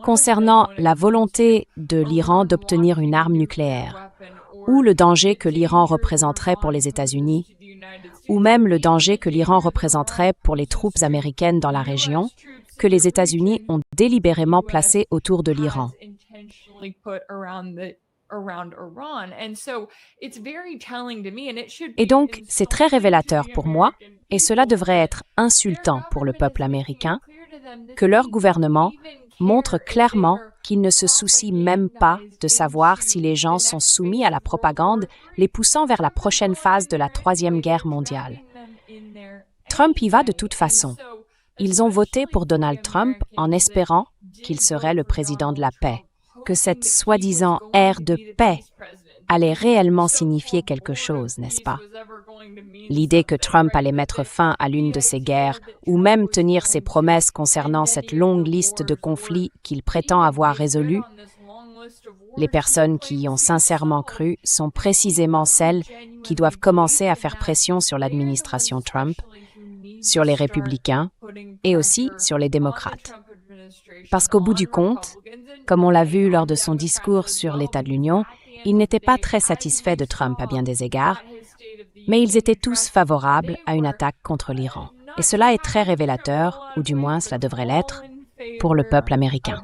concernant la volonté de l'Iran d'obtenir une arme nucléaire, ou le danger que l'Iran représenterait pour les États-Unis, ou même le danger que l'Iran représenterait pour les troupes américaines dans la région, que les États-Unis ont délibérément placées autour de l'Iran. Et donc, c'est très révélateur pour moi, et cela devrait être insultant pour le peuple américain, que leur gouvernement montre clairement qu'il ne se soucie même pas de savoir si les gens sont soumis à la propagande, les poussant vers la prochaine phase de la Troisième Guerre mondiale. Trump y va de toute façon. Ils ont voté pour Donald Trump en espérant qu'il serait le président de la paix, que cette soi-disant ère de paix allait réellement signifier quelque chose, n'est-ce pas? L'idée que Trump allait mettre fin à l'une de ces guerres ou même tenir ses promesses concernant cette longue liste de conflits qu'il prétend avoir résolus, les personnes qui y ont sincèrement cru sont précisément celles qui doivent commencer à faire pression sur l'administration Trump, sur les républicains et aussi sur les démocrates. Parce qu'au bout du compte, comme on l'a vu lors de son discours sur l'État de l'Union, il n'était pas très satisfait de Trump à bien des égards, mais ils étaient tous favorables à une attaque contre l'Iran. Et cela est très révélateur, ou du moins cela devrait l'être, pour le peuple américain.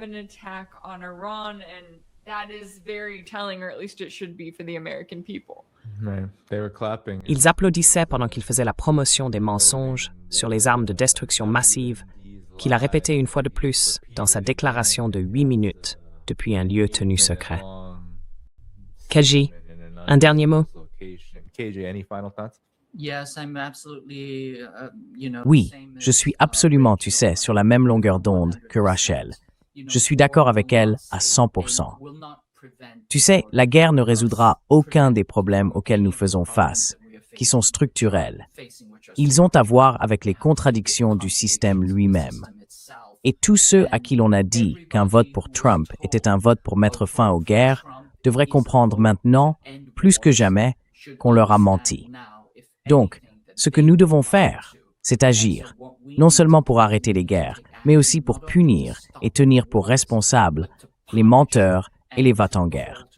Ils applaudissaient pendant qu'il faisait la promotion des mensonges sur les armes de destruction massive qu'il a répété une fois de plus dans sa déclaration de 8 minutes depuis un lieu tenu secret. KJ, un dernier mot? Oui, je suis absolument, tu sais, sur la même longueur d'onde que Rachel. Je suis d'accord avec elle à 100%. Tu sais, la guerre ne résoudra aucun des problèmes auxquels nous faisons face, qui sont structurels. Ils ont à voir avec les contradictions du système lui-même. Et tous ceux à qui l'on a dit qu'un vote pour Trump était un vote pour mettre fin aux guerres devraient comprendre maintenant, plus que jamais, qu'on leur a menti. Donc, ce que nous devons faire, c'est agir, non seulement pour arrêter les guerres, mais aussi pour punir et tenir pour responsables les menteurs et les va-t-en-guerre.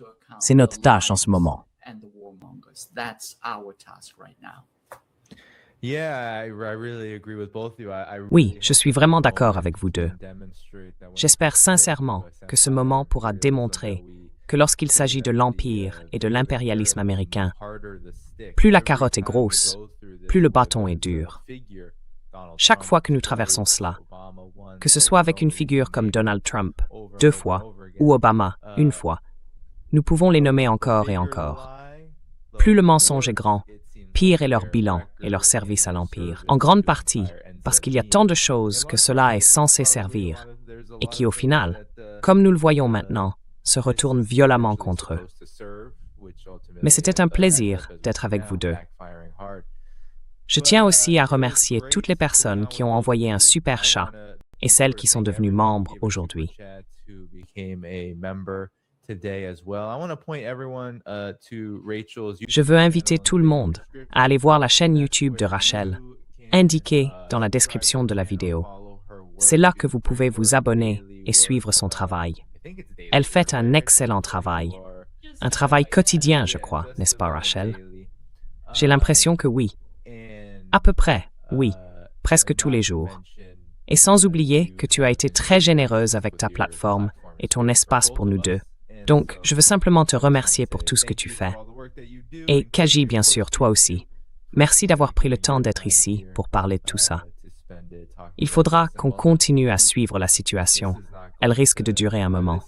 C'est notre tâche en ce moment. Oui, je suis vraiment d'accord avec vous deux. J'espère sincèrement que ce moment pourra démontrer que lorsqu'il s'agit de l'Empire et de l'impérialisme américain, plus la carotte est grosse, plus le bâton est dur. Chaque fois que nous traversons cela, que ce soit avec une figure comme Donald Trump, 2 fois, ou Obama, 1 fois, nous pouvons les nommer encore et encore. Plus le mensonge est grand, pire est leur bilan et leur service à l'Empire. En grande partie, parce qu'il y a tant de choses que cela est censé servir, et qui au final, comme nous le voyons maintenant, se retournent violemment contre eux. Mais c'était un plaisir d'être avec vous deux. Je tiens aussi à remercier toutes les personnes qui ont envoyé un super chat et celles qui sont devenues membres aujourd'hui. Je veux inviter tout le monde à aller voir la chaîne YouTube de Rachel, indiquée dans la description de la vidéo. C'est là que vous pouvez vous abonner et suivre son travail. Elle fait un excellent travail. Un travail quotidien, je crois, n'est-ce pas, Rachel? J'ai l'impression que oui. À peu près, oui. Presque tous les jours. Et sans oublier que tu as été très généreuse avec ta plateforme et ton espace pour nous deux. Donc, je veux simplement te remercier pour tout ce que tu fais. Et KJ, bien sûr, toi aussi. Merci d'avoir pris le temps d'être ici pour parler de tout ça. Il faudra qu'on continue à suivre la situation. Elle risque de durer un moment.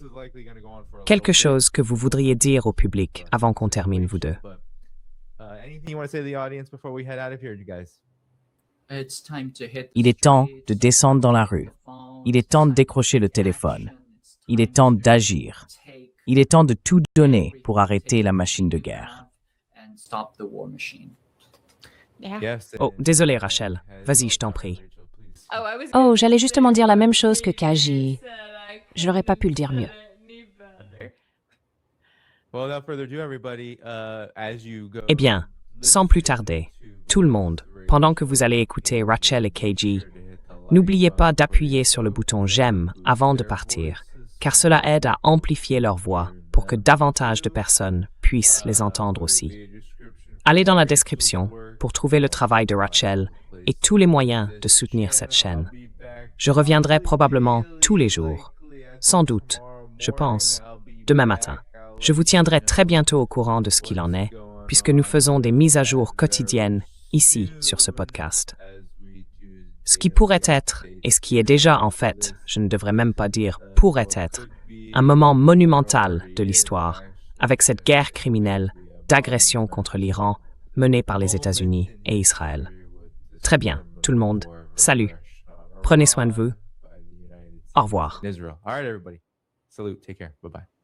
Quelque chose que vous voudriez dire au public avant qu'on termine, vous deux. Il est temps de descendre dans la rue. Il est temps de décrocher le téléphone. Il est temps d'agir. Il est temps de tout donner pour arrêter la machine de guerre. Oh, désolé, Rachel. Vas-y, je t'en prie. Oh, j'allais justement dire la même chose que KJ. Je n'aurais pas pu le dire mieux. Eh bien, sans plus tarder, tout le monde, pendant que vous allez écouter Rachel et KJ, n'oubliez pas d'appuyer sur le bouton « J'aime » avant de partir, car cela aide à amplifier leur voix pour que davantage de personnes puissent les entendre aussi. Allez dans la description pour trouver le travail de Rachel et tous les moyens de soutenir cette chaîne. Je reviendrai probablement tous les jours. Sans doute, je pense, demain matin. Je vous tiendrai très bientôt au courant de ce qu'il en est, puisque nous faisons des mises à jour quotidiennes ici sur ce podcast. Ce qui pourrait être, et ce qui est déjà en fait, je ne devrais même pas dire pourrait être, un moment monumental de l'histoire, avec cette guerre criminelle d'agression contre l'Iran menée par les États-Unis et Israël. Très bien, tout le monde. Salut. Prenez soin de vous. Au revoir. Israel. All right, everybody. Salute. Take care. Bye-bye.